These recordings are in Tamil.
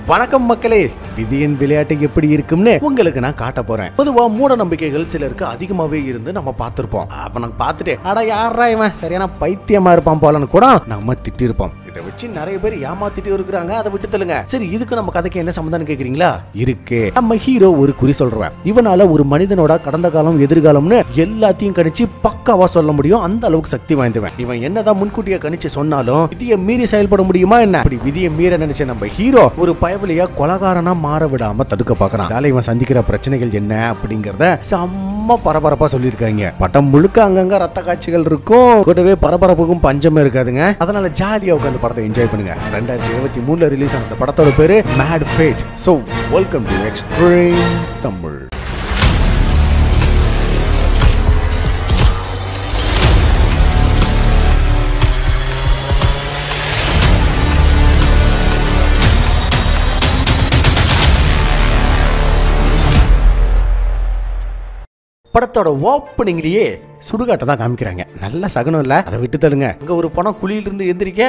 வணக்கம் மக்களே, விதியின் விளையாட்டு எப்படி இருக்கும்னு உங்களுக்கு நான் காட்ட போறேன். பொதுவா மூட நம்பிக்கைகள் சிலருக்கு அதிகமாவே இருந்து நம்ம பார்த்திருப்போம். அவனை பார்த்துட்டு அட யாரா இவன் சரியான பைத்தியமா இருப்பான் போலன்னு கூட நம்ம திட்டிருப்போம். இதை வச்சு நிறைய பேர் ஏமாத்திட்டு இருக்கிறாங்க. அதை விட்டு தள்ளுங்க. சரி, இதுக்கு நம்ம கதைக்கு என்ன சம்பந்தம் கேக்குறீங்களா? இருக்கு. நம்ம ஹீரோ ஒரு குறி சொல்றவன். இவனால ஒரு மனிதனோட கடந்த காலம் எதிர்காலம்னு எல்லாத்தையும் கணிச்சு பக்காவா சொல்ல முடியும். அந்த அளவுக்கு சக்தி வாய்ந்தவன். இவன் என்னதான் முன்கூட்டியே கணிச்சு சொன்னாலும் விதியை மீறி செயல்பட முடியுமா என்ன? அப்படி விதியை மீற நினைச்ச நம்ம ஹீரோ ஒரு பயவலியா கொலகாரனா மாற விடாம தடுக்க பாக்குறான். இவன் சந்திக்கிற பிரச்சனைகள் என்ன அப்படிங்கறத செம்ம பரபரப்பா சொல்லியிருக்காங்க. பட்டம் முழுக்க அங்கங்க ரத்த காட்சிகள் இருக்கும். கூடவே பரபரப்புக்கும் பஞ்சமே இருக்காதுங்க. அதனால ஜாலியா உட்காந்து படத்தை என்ஜாய் பண்ணுங்க. 2023 ரிலீஸ் ஆன அந்த படத்தோட பேரு Mad Fate. So welcome to extreme Tamil. படத்தோட ஓப்பனிங்லயே சுடுகாட்டை தான் காமிக்கிறாங்க. நல்ல சகனம் இல்ல? அதை விட்டு தள்ளுங்க. அங்க ஒரு பணம் குழியிலிருந்து எந்திரிக்க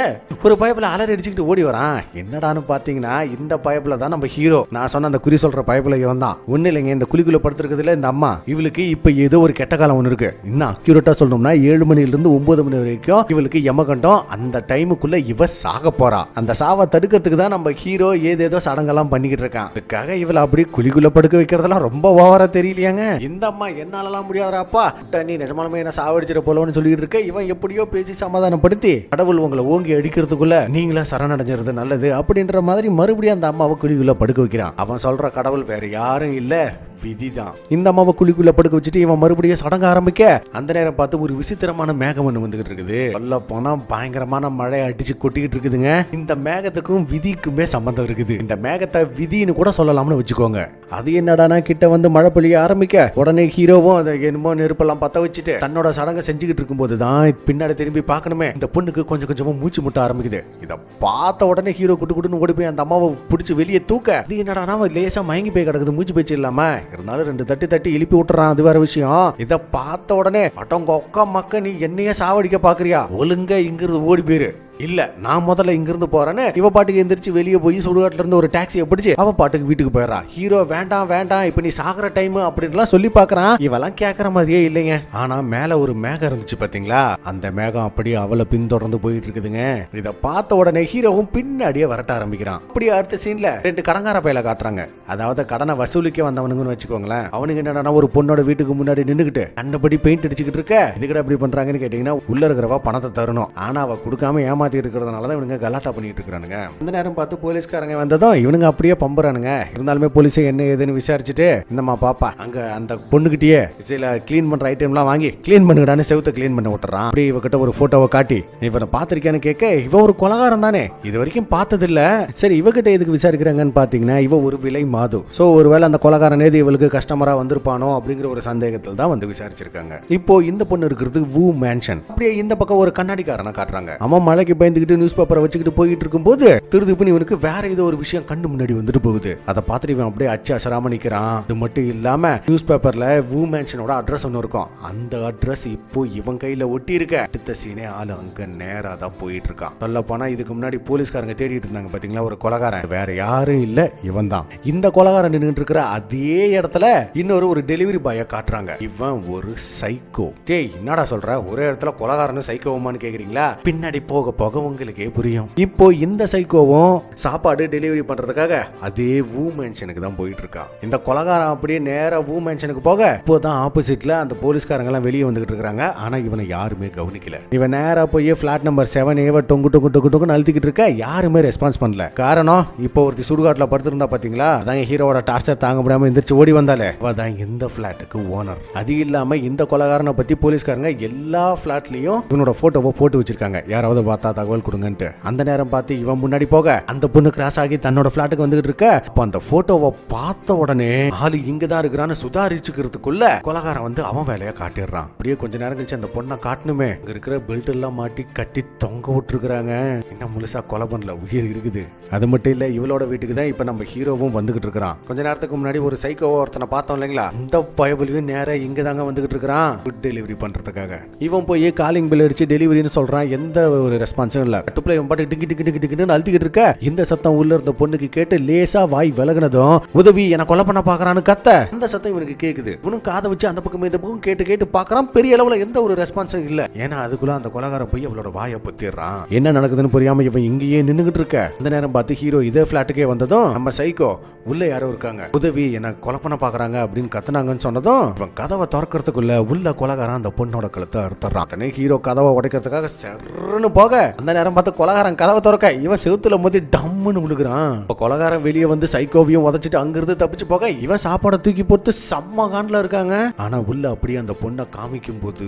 ஒரு பயப்புல அலறி அடிச்சுக்கிட்டு ஓடி வரான். என்னடான்னு பாத்தீங்கன்னா இந்த பயப்புல தான் நம்ம ஹீரோ. நான் சொன்ன அந்த குறி சொல்ற பயப்புல இவன் தான். ஒண்ணு இல்லைங்க, இந்த குழிக்குள்ள படுத்துருக்குதுல இந்த அம்மா, இவளுக்கு இப்ப ஏதோ ஒரு கெட்ட காலம் ஒண்ணு இருக்கு. இன்னும் அக்யூரேட்டா சொல்லணும்னா 7 மணில இருந்து 9 மணி வரைக்கும் இவளுக்கு யமகண்டம். அந்த டைமுக்குள்ள இவ சாக போறா. அந்த சாவை தடுக்கிறதுக்கு தான் நம்ம ஹீரோ ஏதேதோ சடங்கெல்லாம் பண்ணிக்கிட்டு இருக்கான். அதுக்காக இவளை அப்படி குழிக்குள்ள படுக்க வைக்கிறதெல்லாம் ரொம்ப ஓவரா தெரியலையாங்க. இந்த அம்மா என்னாலலாம் முடியாதாப்பா, நீ நிஜமாலுமே என்ன சாவடிச்சிட போலன்னு சொல்லிட்டு இருக்க. இவன் எப்படியோ பேசி சமாதானப்படுத்தி கடவுள் உங்களை ஓங்கி அடிக்கிறதுக்குள்ள நீங்களா சரணடைஞ்சிருது நல்லது அப்படின்ற மாதிரி மறுபடியும் அந்த அம்மாவை குழிக்குள்ள படுக்க வைக்கிறான். அவன் சொல்ற கடவுள் வேற யாரும் இல்ல, விதிதான். இந்த அம்மாவை குழிக்குள்ள படுக்க வச்சுட்டு இவன் மறுபடியும் சடங்க ஆரம்பிக்க அந்த நேரம் பார்த்து ஒரு விசித்திரமான மேகம் ஒண்ணு வந்துகிட்டு இருக்குது. சொல்ல போனா பயங்கரமான மழை அடிச்சு கொட்டிக்கிட்டு இருக்குதுங்க. இந்த மேகத்துக்கும் விதிக்குமே சம்பந்தம் இருக்குது. இந்த மேகத்தை விதின்னு கூட சொல்லலாம்னு வச்சுக்கோங்க. அது என்னடானா கிட்ட வந்து மழை பொழிய ஆரம்பிக்க உடனே ஹீரோவும் அதை என்னமோ நெருப்பெல்லாம் பத்த வச்சுட்டு தன்னோட சடங்கை செஞ்சுக்கிட்டு இருக்கும் போதுதான் பின்னாடி திரும்பி பார்க்கணுமே இந்த பொண்ணுக்கு கொஞ்சம் கொஞ்சமா மூச்சு முட்ட ஆரம்பிக்குது. இதை பார்த்த உடனே ஹீரோ குட்டுன்னு ஓடி போய் அந்த அம்மாவை பிடிச்சி வெளியே தூக்க, இது என்னடானா லேசா மயங்கி போய் கிடக்குது, மூச்சு பேச்சு இல்லாம. இருந்தாலும் 2 தட்டி எழுப்பி விட்டுறான். அது வேற விஷயம். இத பார்த்த உடனே அட்டங்க ஒக்கா மக்க, நீ என்னைய சாவடிக்க பாக்குறியா, ஒழுங்க இங்கிருந்து ஓடி போயிரு, இல்ல நான் முதல்ல இங்கிருந்து போறேன்னு இவ பாட்டுக்கு எந்திரிச்சு வெளியே போய் சுடுகாட்டுல இருந்து ஒரு டாக்ஸியை பிடிச்சு அவ பாட்டுக்கு வீட்டுக்கு போயிடறா. ஹீரோ வேண்டாம் வேண்டாம் இப்ப நீ சாகுற டைம் அப்படின்லாம் சொல்லி பாக்குறான். இவெல்லாம் கேட்கற மாதிரியே இல்லைங்க. ஆனா மேல ஒரு மேகம் இருந்துச்சு பாத்தீங்களா, அந்த மேகம் அப்படியே அவளை பின்தொடர்ந்து போயிட்டு இருக்குதுங்க. இத பார்த்த உடனே ஹீரோவும் பின்னாடியே வரட்ட ஆரம்பிக்கிறான். அப்படியே அடுத்த சீன்ல 2 கடங்கார பையில காட்டுறாங்க. அதாவது கடனை வசூலிக்க வந்தவனுங்கன்னு வச்சுக்கோங்களேன். அவனுக்கு என்னன்னா ஒரு பொண்ணோட வீட்டுக்கு முன்னாடி நின்னுகிட்டு கண்டபடி பெயிண்ட் அடிச்சுக்கிட்டு இருக்க. இதுக்கிட்ட அப்படி பண்றாங்கன்னு கேட்டீங்கன்னா உள்ள இருக்கிறவ பணத்தை தரணும். ஆனா அவ கொடுக்காம ஏமாத்தி இருக்கிறதுனால இவனுங்க கலாட்டா பண்ணிட்டு இருக்கானுங்க. அந்த நேரம் பார்த்து போலீஸ்காரங்க வந்ததும் இவனுங்க அப்படியே பம்பறானுங்க. இருந்தாலுமே போலீஸே என்ன ஏதுன்னு விசாரிச்சுட்டு இந்தமா பாப்பா அங்க அந்த பொண்ணுகிட்டயே சில கிளீன் பண்ற ஐட்டம்லாம் வாங்கி கிளீன் பண்ணுடான்னு செவுத்த கிளீன் பண்ண விட்டுறான். அப்படியே இவகிட்ட ஒரு போட்டோவை காட்டி இவனை பார்த்திருக்கான்னு கேட்க, இவ ஒரு கொலகாரம் தானே, இது வரைக்கும் பார்த்தது இல்ல. சரி இவகிட்ட எதுக்கு விசாரிக்கிறாங்கன்னு பாத்தீங்கன்னா இவ ஒரு விலை மாது. சோ ஒருவேளை அந்த கொலகாரன் ஏது இவளுக்கு கஸ்டமரா வந்திருப்பானோ அப்படிங்கிற ஒரு சந்தேகத்தில் தான் வந்து விசாரிச்சிருக்காங்க. இப்போ இந்த பொண்ணு இருக்கிறது வூ மேன்ஷன். அப்படியே இந்த பக்கம் ஒரு கண்ணாடிக்காரனை காட்டுறாங்க. அவன் மலைக்கு பயந்துகிட்டு நியூஸ் பேப்பரை வச்சுக்கிட்டு போயிட்டு இருக்கும் போது திருதுப்புன்னு இவனுக்கு வேற ஏதோ ஒரு விஷயம் கண்ணு முன்னாடி வந்துட்டு போகுது. அதை பார்த்துட்டு இவன் அப்படியே அச்சு அசராம நிக்கிறான். இது மட்டும் இல்லாம நியூஸ் பேப்பர்ல வூ மேன்ஷனோட அட்ரஸ் ஒன்னு இருக்கும். அந்த அட்ரஸ் இப்போ இவன் கையில ஒட்டி இருக்க. அடுத்த சீனே ஆளு அங்க நேரா தான் போயிட்டு இருக்கான். சொல்ல போனா இதுக்கு முன்னாடி போலீஸ்காரங்க தேடிட்டு இருந்தாங்க பாத்தீங்களா ஒரு கொலகாரன், வேற யாரும் இல்ல இவன் தான். இந்த கொலகாரன் நின்னுட்டு இருக்கிற அதே இடத்துல இன்னொரு டெலிவரி பாய காட்டுறாங்க. இவன் ஒரு சைக்கோ. டேய் என்னடா சொல்ற, ஒரே இடத்துல கொலகாரனும் சைக்கோவுமான்னு கேக்குறீங்களா? பின்னாடி போக போக உங்களுக்கே புரியும். இப்போ இந்த சைக்கோவும் சாப்பாடு டெலிவரி பண்றதுக்காக அதே வூ மேன்ஷனுக்கு தான் போயிட்டு இருக்கான். இந்த கொலகாரன் அப்படியே நேரா வூ மேன்ஷனுக்கு போக இப்போதான் ஆப்போசிட்ல அந்த போலீஸ்காரங்க எல்லாம் வெளியே வந்துகிட்டு இருக்காங்க. ஆனா இவனை யாருமே கவனிக்கல. இவன் நேரா போய் பிளாட் நம்பர் 7A டொங்கு டொங்கு டொங்கு டொங்கு அழுத்திக்கிட்டு இருக்க. யாருமே ரெஸ்பான்ஸ் பண்ணல. காரணம் இப்போ ஒருத்தி சுடுகாட்டுல படுத்திருந்தா பாத்தீங்களா, அதான் ஹீரோவோட டார்ச்சர் தாங்க முடியாம எந்திரிச்சு ஓடி வந்தாலே அவதான் இந்த பிளாட்டுக்கு ஓனர். அது இல்லாம இந்த கொலகாரனை பத்தி போலீஸ்காரங்க எல்லா பிளாட்லயும் இவனோட போட்டோவை போட்டு வச்சிருக்காங்க. யாராவது பார்த்தா தகவல் கொடுங்கன்ட்டு. அந்த நேரம் பார்த்து இவன் முன்னாடி போக அந்த பொண்ணு கிராஸ் ஆகி தன்னோட பிளாட்டுக்கு வந்துகிட்டு இருக்க. அப்ப அந்த போட்டோவை பார்த்த உடனே ஆளு இங்கதான் இருக்கிறான்னு சுதாரிச்சுக்கிறதுக்குள்ள கொலகாரன் வந்து அவன் வேலையை காட்டிடுறான். அப்படியே கொஞ்ச நேரம் கழிச்சு அந்த பொண்ணை காட்டணுமே, இங்க இருக்கிற பெல்ட் எல்லாம் மாட்டி கட்டி தொங்க விட்டுருக்காங்க. இன்னும் முழுசா கொலை பண்ணல, உயிர் இருக்குது. அது மட்டும் இல்ல இவளோட வீட்டுக்கு தான் இப்ப நம்ம ஹீரோவும் வந்துகிட்டு இருக்கிறான். கொஞ்ச நேரத்துக்கு முன்னாடி ஒரு சைக்கோ ஒருத்தனை பார்த்தோம் இல்லைங்களா, இந்த பயபுலியும் நேரா இங்க தாங்க வந்துகிட்டு இருக்கிறான் ஃபுட் டெலிவரி பண்றதுக்காக. இவன் போய் காலிங் பில் அடிச்சு டெலிவரின்னு சொல்றான். எந்த ஒரு ரெஸ்பான்ஸ் ரெஸ்பான்ஸும் இல்ல. கட்டுப்புல இவன் பாட்டு டிங்கி டிங்கி டிங்கி டிங்கின்னு அழுத்திக்கிட்டு இருக்க. இந்த சத்தம் உள்ள இருந்த பொண்ணுக்கு கேட்டு லேசா வாய் விலகுனதும் உதவி என்ன கொலை பண்ண பாக்குறான்னு கத்த அந்த சத்தம் இவனுக்கு கேக்குது. இவனும் காதை வச்சு அந்த பக்கம் இந்த பக்கம் கேட்டு கேட்டு பாக்குறான். பெரிய அளவுல எந்த ஒரு ரெஸ்பான்ஸும் இல்ல. ஏன்னா அதுக்குள்ள அந்த கொலைகாரன் போய் அவளோட வாயை பொத்திடுறான். என்ன நடக்குதுன்னு புரியாம இவன் இங்கேயே நின்னுகிட்டு இருக்க. அந்த நேரம் பார்த்து ஹீரோ இதே பிளாட்டுக்கே வந்ததும் நம்ம சைக்கோ உள்ள யாரோ இருக்காங்க, உதவி என்ன கொலை பண்ண பாக்குறாங்க அப்படின்னு கத்துனாங்கன்னு சொன்னதும் இவன் கதவை திறக்கிறதுக்குள்ள உள்ள கொலைகாரன் அந்த பொண்ணோட கழுத்தை அறுத்துறான். ஹீரோ கதவை உடைக்கிறதுக்காக சர்ன்னு போக அந்த நேரம் பார்த்து கொலைகாரன் கதவை திறக்க இவன் செவுத்துல மோதி டம்முன்னு விழுகிறான். கொலைகாரன் வெளியே வந்து சைக்கோவையும் உதச்சிட்டு அங்கிருந்து தப்பிச்சு போக இவன் சாப்பாடை தூக்கி போட்டு செம்ம காண்டில் இருக்காங்க. ஆனா உள்ள அப்படியே அந்த பொண்ணை காமிக்கும் போது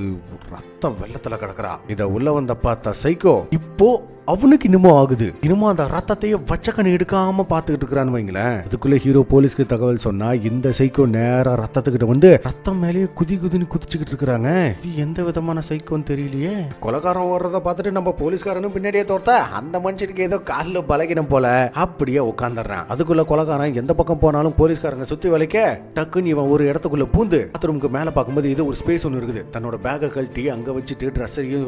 ரத்தம் வெள்ளத்துல கிடக்குறா. இத உள்ள வந்த பார்த்த சைக்கோ இப்போ அவனுக்கு இன்னமும் ஆகுது. இன்னமும் அந்த ரத்தத்தையே வச்சக்கண்ணு எடுக்காம பாத்துக்கிட்டு இருக்கிறான்னு வைங்களேன். அதுக்குள்ள ஹீரோ போலீஸ்க்கு தகவல் சொன்னா இந்த சைக்கோ நேரா ரத்தத்துக்கிட்ட வந்து ரத்தம் மேலேயே குதின்னு குதிச்சுக்கிட்டு இருக்காங்க. இது எந்த விதமான சைக்கோன்னு தெரியலையே. கொலைகாரன் ஓடுறத பார்த்துட்டு நம்ம போலீஸ்காரனும் பின்னாடியே தோர்த்தா அந்த மனுஷனுக்கு ஏதோ காலில் பலகினம் போல அப்படியே உட்காந்துடுறான். அதுக்குள்ள கொலைகாரன் எந்த பக்கம் போனாலும் போலீஸ்காரங்க சுத்தி வளைக்க டக்குன்னு இவன் ஒரு இடத்துக்குள்ள பூந்து பாத்ரூமுக்கு மேல பார்க்கும்போது இது ஒரு ஸ்பேஸ் ஒன்று இருக்குது. தன்னோட பேக்கை கழட்டி அங்க வச்சுட்டு ட்ரெஸ்ஸையும்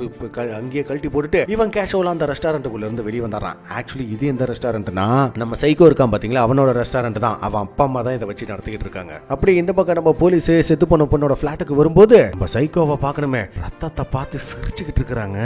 அங்கேயே கழட்டி போட்டுட்டு இவன் கேஷுவலா அந்த ரெஸ்டாரண்ட்டுக்குள்ள இருந்து வெளியே வந்தாரான். ஆக்சுவலி இது எந்த ரெஸ்டாரண்ட்னா நம்ம சைக்கோ இருக்கான் பாத்தீங்களா, அவனோட ரெஸ்டாரண்ட் தான். அவன் அப்பா அம்மா தான் இதை வச்சு நடத்திக்கிட்டு இருக்காங்க. அப்படி இந்த பக்கம் நம்ம போலீஸ் செத்து போன பொண்ணோட பிளாட்டுக்கு வரும்போது நம்ம சைக்கோவை பார்க்கணுமே, ரத்தத்தை பார்த்து சிரிச்சுக்கிட்டு இருக்காங்க.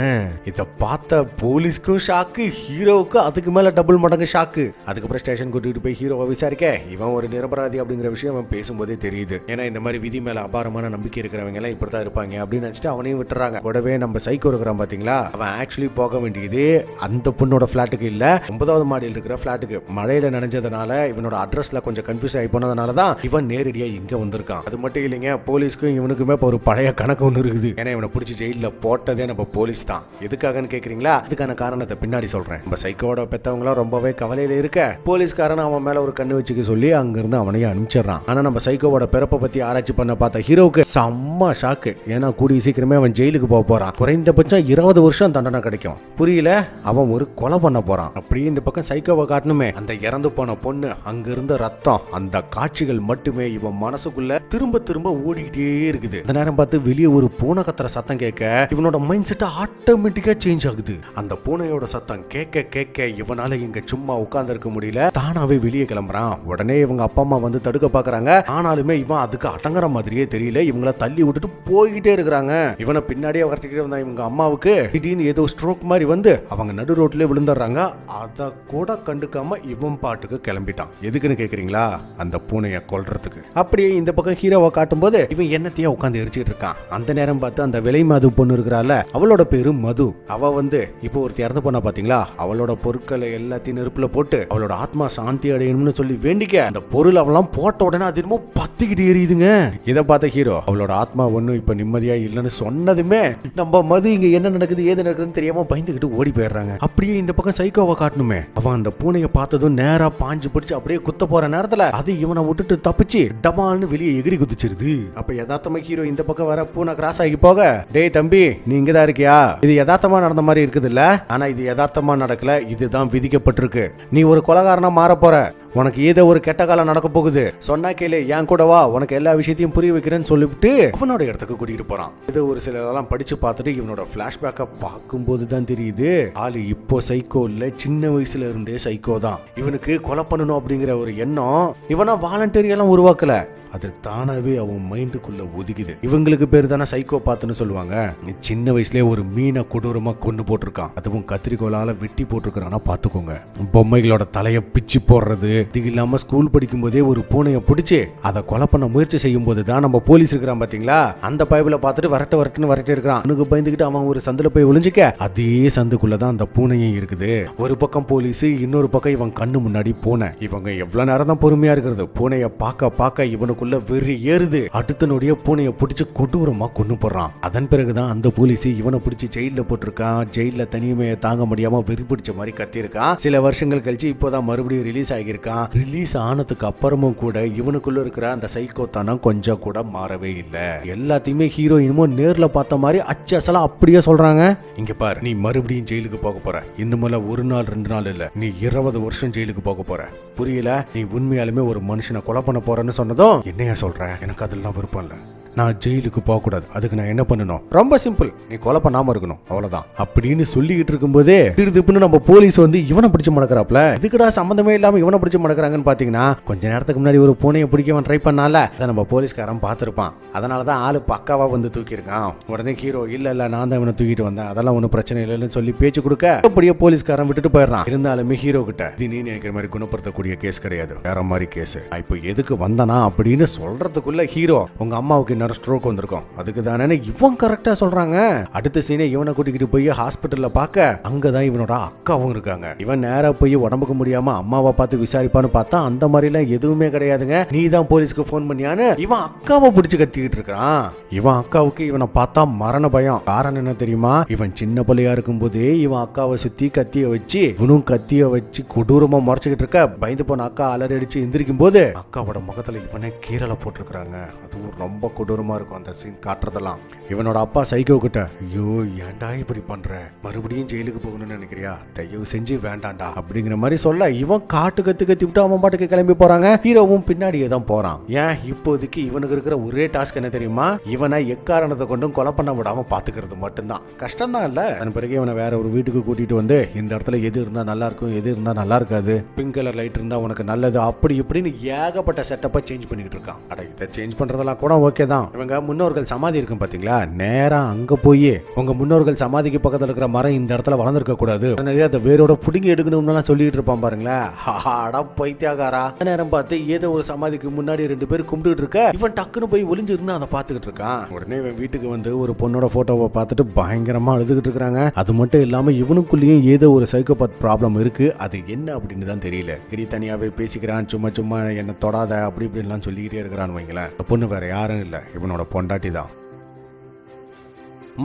இதை பார்த்த போலீஸ்க்கும் ஷாக்கு, ஹீரோவுக்கு அதுக்கு மேல டபுள் மடங்கு ஷாக்கு. அதுக்கப்புறம் ஸ்டேஷன் கூட்டிட்டு போய் ஹீரோவை விசாரிக்க இவன் ஒரு நிரபராதி அப்படிங்கிற விஷயம் அவன் பேசும்போதே தெரியுது. ஏன்னா இந்த மாதிரி விதி மேல அபாரமான நம்பிக்கை இருக்கிறவங்க எல்லாம் இப்படிதான் இருப்பாங்க அப்படின்னு நினைச்சிட்டு அவனையும் விட்டுறாங்க. கூடவே நம்ம சைக்கோ இருக்கிறான் பாத்தீங்களா, அவன் ஆக்சுவலி போக வேண்டியது அந்த பொண்ணோட பிளாட்டுக்கு இல்ல, 9வது மாடியில் இருக்கிற பிளாட்டுக்கு. மழையில நனைஞ்சதுனால இவனோட அட்ரஸ்ல கொஞ்சம் கன்ஃபியூஸ் ஆகி போனதுனால தான் இவன் நேரடியா இங்க வந்திருக்கான். அது மட்டும் இல்லைங்க, போலீஸ்க்கும் இவனுக்குமே ஒரு பழைய கணக்கு ஒன்று இருக்குது. ஏன்னா இவனை பிடிச்சி ஜெயில போட்டதே நம்ம போலீஸ் தான். எதுக்காகன்னு கேக்குறீங்களா? அதுக்கான காரணத்தை பின்னாடி சொல்றேன். நம்ம சைக்கோட பெத்தவங்களும் ரொம்பவே கவலையில இருக்க போலீஸ்காரன் அவன் மேல ஒரு கண்ணு வச்சுக்க சொல்லி அங்கிருந்து அவனையும் அனுப்பிச்சிடறான். ஆனா நம்ம சைக்கோவோட பிறப்பை பத்தி ஆராய்ச்சி பண்ண பார்த்த ஹீரோவுக்கு செம்ம ஷாக்கு. ஏன்னா கூடிய சீக்கிரமே அவன் ஜெயிலுக்கு போக போறான். குறைந்தபட்சம் 20 வருஷம் தண்டனை கிடைக்கும். புரியல, அவன் ஒரு கொலை பண்ண போறான். அப்படியே இந்த பக்கம் சைக்கோவை காட்டணுமே, அந்த இறந்து போன பொண்ணு, அங்க இருந்த ரத்தம், அந்த காட்சிகள் மட்டுமே இவன் மனசுக்குள்ள திரும்ப திரும்ப ஓடிக்கிட்டே இருக்குது. அந்த நேரம் பார்த்து வெளியே ஒரு பூனை கத்துற சத்தம் கேட்க இவனோட மைண்ட் செட் ஆட்டோமேட்டிக்கா சேஞ்ச் ஆகுது. அந்த பூனையோட சத்தம் கேட்க கேட்க இவனால இங்க சும்மா உட்கார்ந்து இருக்க முடியல, தானாவே வெளியே கிளம்புறான். உடனே இவங்க அப்பா அம்மா வந்து தடுக்க பாக்குறாங்க. ஆனாலுமே இவன் அதுக்கு அடங்குற மாதிரியே தெரியல. இவங்கள தள்ளி விட்டுட்டு போய்கிட்டே இருக்கிறாங்க. இவனை பின்னாடியே வரட்டிக்கிட்டே வந்தா இவங்க அம்மாவுக்கு திடீர்னு ஏதோ ஸ்ட்ரோக் மாதிரி வந்து அவங்க நடு ரோட்ல விழுந்துடுறாங்க. அத கூட கண்டுக்காம இவன் பாட்டுக்கு கிளம்பிட்டான். எதுக்குன்னு கேக்குறீங்களா? அந்த பூனையை கொல்றதுக்கு. அப்படியே இந்த பக்கம் ஹீரோவை காட்டும் போது இவன் என்னத்தையே உட்காந்து எரிச்சிட்டு இருக்கான். அந்த நேரம் பார்த்து அந்த விலை மது பொண்ணு இருக்கிறாள், அவளோட பேரு மது. அவ வந்து இப்போ ஒருத்தி இறந்து போனா பாத்தீங்களா, அவளோட பொருட்களை எல்லாத்தையும் நெருப்புல போட்டு அவளோட ஆத்மா சாந்தி அடையணும்னு சொல்லி வேண்டிக்க அந்த பொருள் அவெல்லாம் போட்ட உடனே அது என்னமோ பத்திக்கிட்டு எரியுதுங்க. இதை பார்த்த ஹீரோ அவளோட ஆத்மா ஒன்னும் இப்ப நிம்மதியா இல்லைன்னு சொன்னதுமே நம்ம மது இங்க என்ன நடக்குது ஏது நடக்குதுன்னு தெரியாம பயந்துகிட்டு ஓடி போயிடுறாங்க. அப்படியே இந்த பக்கம் சைக்கோவை காட்டணுமே, அவன் அந்த பூனையை பார்த்ததும் நேரா பாஞ்சு பிடிச்சு அப்படியே குத்த போற நேரத்துல அது இவனை விட்டுட்டு தப்பிச்சு டமால்னு வெளியே எகிரி குதிச்சிருது. அப்ப யதார்த்தமா ஹீரோ இந்த பக்கம் வர பூனை கிராஸ் ஆகி போக, டேய் தம்பி நீ இங்கதான் இருக்கியா? இது யதார்த்தமா நடந்த மாதிரி இருக்குது இல்ல, ஆனா இது யதார்த்தமா நடக்கல, இதுதான் விதிக்கப்பட்டிருக்கு. நீ ஒரு கொலைகாரனா மாற போற, உனக்கு ஏதோ ஒரு கெட்ட காலம் நடக்க போகுது, சொன்னா கேளு, என் கூட வா, உனக்கு எல்லா விஷயத்தையும் புரிய வைக்கிறேன்னு சொல்லிவிட்டு அவனோட இடத்துக்கு கூட்டிட்டு போறான். இது ஒரு சிலரெல்லாம் படிச்சு பார்த்துட்டு இவனோட பிளாஷ்பேக்கை பார்க்கும்போது தான் தெரியுது, ஆளு இப்போ சைக்கோ இல்ல, சின்ன வயசுல இருந்தே சைக்கோ தான். இவனுக்கு கொலை பண்ணணும் அப்படிங்கிற ஒரு எண்ணம் இவனா வாலண்டரியெல்லாம் உருவாக்கல, அது தானாவே அவன் மைண்டுக்குள்ள ஒதுக்குது. இவங்களுக்கு பேர் தானே சைக்கோ பாத்துன்னு சொல்லுவாங்க. சின்ன வயசுலயே ஒரு மீனை கொடூரமா கொண்டு போட்டிருக்கான், அதுவும் கத்திரிக்கோளால வெட்டி போட்டிருக்கானா பாத்துக்கோங்க. பொம்மைகளோட தலைய பிச்சு போடுறது, இது இல்லாம ஸ்கூல் படிக்கும் போதே ஒரு பூனையை பிடிச்சு அதை கொலை பண்ண முயற்சி செய்யும் போதுதான் நம்ம போலீஸ் இருக்கிறான் பாத்தீங்களா, அந்த பைபிளை பார்த்துட்டு வரட்டுன்னு இருக்கிறான். அவனுக்கு பயந்துகிட்டு அவன் ஒரு சந்தில போய் ஒளிஞ்சிக்க அதே சந்துக்குள்ளதான் அந்த பூனையும் இருக்குது. ஒரு பக்கம் போலீஸ், இன்னொரு பக்கம் இவன் கண்ணு முன்னாடி பூனை. இவங்க எவ்வளவு நேரம் தான் பொறுமையா இருக்கிறது, பூனையை பார்க்க இவனுக்குள்ள வெறி ஏறுது. அடுத்த நொடிய பூனையை பிடிச்சு கொடூரமா கொண்டு போடுறான். அதன் பிறகுதான் அந்த போலீஸ் இவனை பிடிச்சி ஜெயில போட்டிருக்கான். ஜெயில தனியுமே தாங்க முடியாம வெறி பிடிச்ச மாதிரி கத்திருக்கான். சில வருஷங்கள் கழிச்சு இப்போதான் மறுபடியும் ரிலீஸ் ஆகியிருக்கான். ரிலீஸ் ஆனதுக்கு அப்புறமும் கூட இவனுக்குள்ள இருக்கிற அந்த சைக்கோத்தனம் கொஞ்சம் கூட மாறவே இல்லை. எல்லாத்தையுமே ஹீரோ இன்னமும் நேர்ல பார்த்த மாதிரி அச்சசலா அப்படியே சொல்றாங்க. இங்க பாரு, நீ மறுபடியும் ஜெயிலுக்கு போக போற. இந்த மேல 1 நாள் 2 நாள் இல்ல, நீ 20 வருஷம் ஜெயிலுக்கு போக போற. புரியல, நீ உண்மையாலுமே ஒரு மனுஷனை கொலை பண்ண போறன்னு சொன்னதும் என்னையா சொல்ற, எனக்கு அதெல்லாம் விருப்பம் இல்ல, நான் ஜெயிலுக்கு போக கூடாது. அதுக்கு நான் என்ன பண்ணணும்? ரொம்ப சிம்பிள், நீ கொலை பண்ணாம இருக்கணும், அவ்வளவுதான் அப்படின்னு சொல்லிக்கிட்டு இருக்கும்போதே திருதுப்புன்னு நம்ம போலீஸ் வந்து இவனை பிடிச்சு மடக்கிறாப்ல. இதுக்குடா சம்பந்தமே இல்லாம இவனை பிடிச்சு மடக்கிறாங்கன்னு பாத்தீங்கன்னா, கொஞ்ச நேரத்துக்கு முன்னாடி ஒரு பூனையை பிடிக்க ட்ரை பண்ணால, அதை நம்ம போலீஸ்காரன் பார்த்திருப்பான். அதனாலதான் ஆளு பக்காவா வந்து தூக்கியிருக்கான். உடனே ஹீரோ இல்ல நான் தான் இவனை தூக்கிட்டு வந்தேன், அதெல்லாம் ஒன்னும் பிரச்சனை இல்லைன்னு சொல்லி பேச்சு கொடுக்க அப்படியே போலீஸ்காரன் விட்டுட்டு போயிடறான். இருந்தாலுமே ஹீரோ கிட்ட இது நீ நினைக்கிற மாதிரி குணப்படுத்தக்கூடிய கேஸ் கிடையாது, வேற மாதிரி கேஸ். இப்போ எதுக்கு வந்தனா அப்படின்னு சொல்றதுக்குள்ள ஹீரோ உங்க அம்மாவுக்கு இன்னொரு ஸ்ட்ரோக் வந்திருக்கும், அதுக்கு தானே இவன் கரெக்டா சொல்றாங்க. அடுத்த சீனே இவனை கூட்டிக்கிட்டு போய் ஹாஸ்பிட்டல்ல பார்க்க அங்கதான் இவனோட அக்காவும் இருக்காங்க. இவன் நேரா போய் உடம்புக்கு முடியாம அம்மாவை பார்த்து விசாரிப்பான்னு பார்த்தா அந்த மாதிரி எல்லாம் எதுவுமே கிடையாதுங்க. நீ தான் போலீஸ்க்கு போன் பண்ணியான்னு இவன் அக்காவை பிடிச்சு கத்திக்கிட்டு இருக்கான். இவன் அக்காவுக்கு இவனை பார்த்தா மரண பயம். காரணம் என்ன தெரியுமா? இவன் சின்ன பிள்ளையா இருக்கும் போதே இவன் அக்காவை சுத்தி கத்திய வச்சு இவனும் கத்திய வச்சு கொடூரமா முறைச்சுக்கிட்டு இருக்க. பயந்து போன அக்கா அலறி அடிச்சு எந்திரிக்கும் போது அக்காவோட முகத்துல இவனை கீரலை போட்டிருக்காங்க. அதுவும் ரொம்ப கொடூரமா இருக்கும் அந்த சீன் காட்டுறதெல்லாம். இவனோட அப்பா சைக்கோ கிட்ட ஐயோ ஏன்டா இப்படி பண்ற, மறுபடியும் ஜெயிலுக்கு போகணும்னு நினைக்கிறியா, தயவு செஞ்சு வேண்டாண்டா அப்படிங்கிற மாதிரி சொல்ல இவன் காட்டு கத்து கத்தி விட்டு அவன் பாட்டுக்கு கிளம்பி போறாங்க. ஹீரோவும் பின்னாடியே தான் போறான். ஏன் இப்போதைக்கு இவனுக்கு இருக்கிற ஒரே டாஸ்க் என்ன தெரியுமா? இவனை எக்காரணத்தை கொண்டும் கொலை பண்ண விடாம பாத்துக்கிறது மட்டும்தான். கஷ்டம் தான் இல்ல. அதன் பிறகு இவனை வேற ஒரு வீட்டுக்கு கூட்டிட்டு வந்து இந்த இடத்துல எது இருந்தா நல்லா இருக்கும், எது இருந்தா நல்லா இருக்காது, பிங்க் கலர் லைட் இருந்தா உனக்கு நல்லது, அப்படி இப்படின்னு ஏகப்பட்ட செட்டப்பை சேஞ்ச் பண்ணிக்கிட்டு இருக்கான். அட இதை சேஞ்ச் பண்றதெல்லாம் கூட ஓகே தான். இவங்க முன்னோர்கள் சமாதி இருக்கும் பாத்தீங்களா, நேரா அங்க போய் உங்க முன்னோர்கள் சமாதிக்கு பக்கத்துல இருக்கிற மரம் இந்த இடத்துல வளர்ந்துருக்க கூடாது, அதை வேரோட புடுங்கி எடுக்கணும்னு சொல்லிட்டு இருப்பான் பாருங்களேன். அட பைத்தியக்காரா. நேரம் பார்த்து ஏதோ ஒரு சமாதிக்கு முன்னாடி 2 பேர் கும்பிட்டு இருக்க இவன் டக்குன்னு போய் ஒளிஞ்சிருந்து அதை பார்த்துக்கிட்டு இருக்கான். உடனே இவன் வீட்டுக்கு வந்து ஒரு பொண்ணோட போட்டோவை பார்த்துட்டு பயங்கரமா அழுதுகிட்டு இருக்காங்க. அது மட்டும் இல்லாம இவனுக்குள்ளேயும் ஏதோ ஒரு சைக்கோபாத் ப்ராப்ளம் இருக்கு. அது என்ன அப்படின்னு தான் தெரியல. கிரி தனியாவே பேசிக்கிறான், சும்மா சும்மா என்ன தொடாத அப்படி இப்படின்லாம் சொல்லிக்கிட்டே இருக்கிறான்னு வைங்களேன். பொண்ணு வேற யாரும் இல்ல, இவனோட பொண்டாட்டி தான்.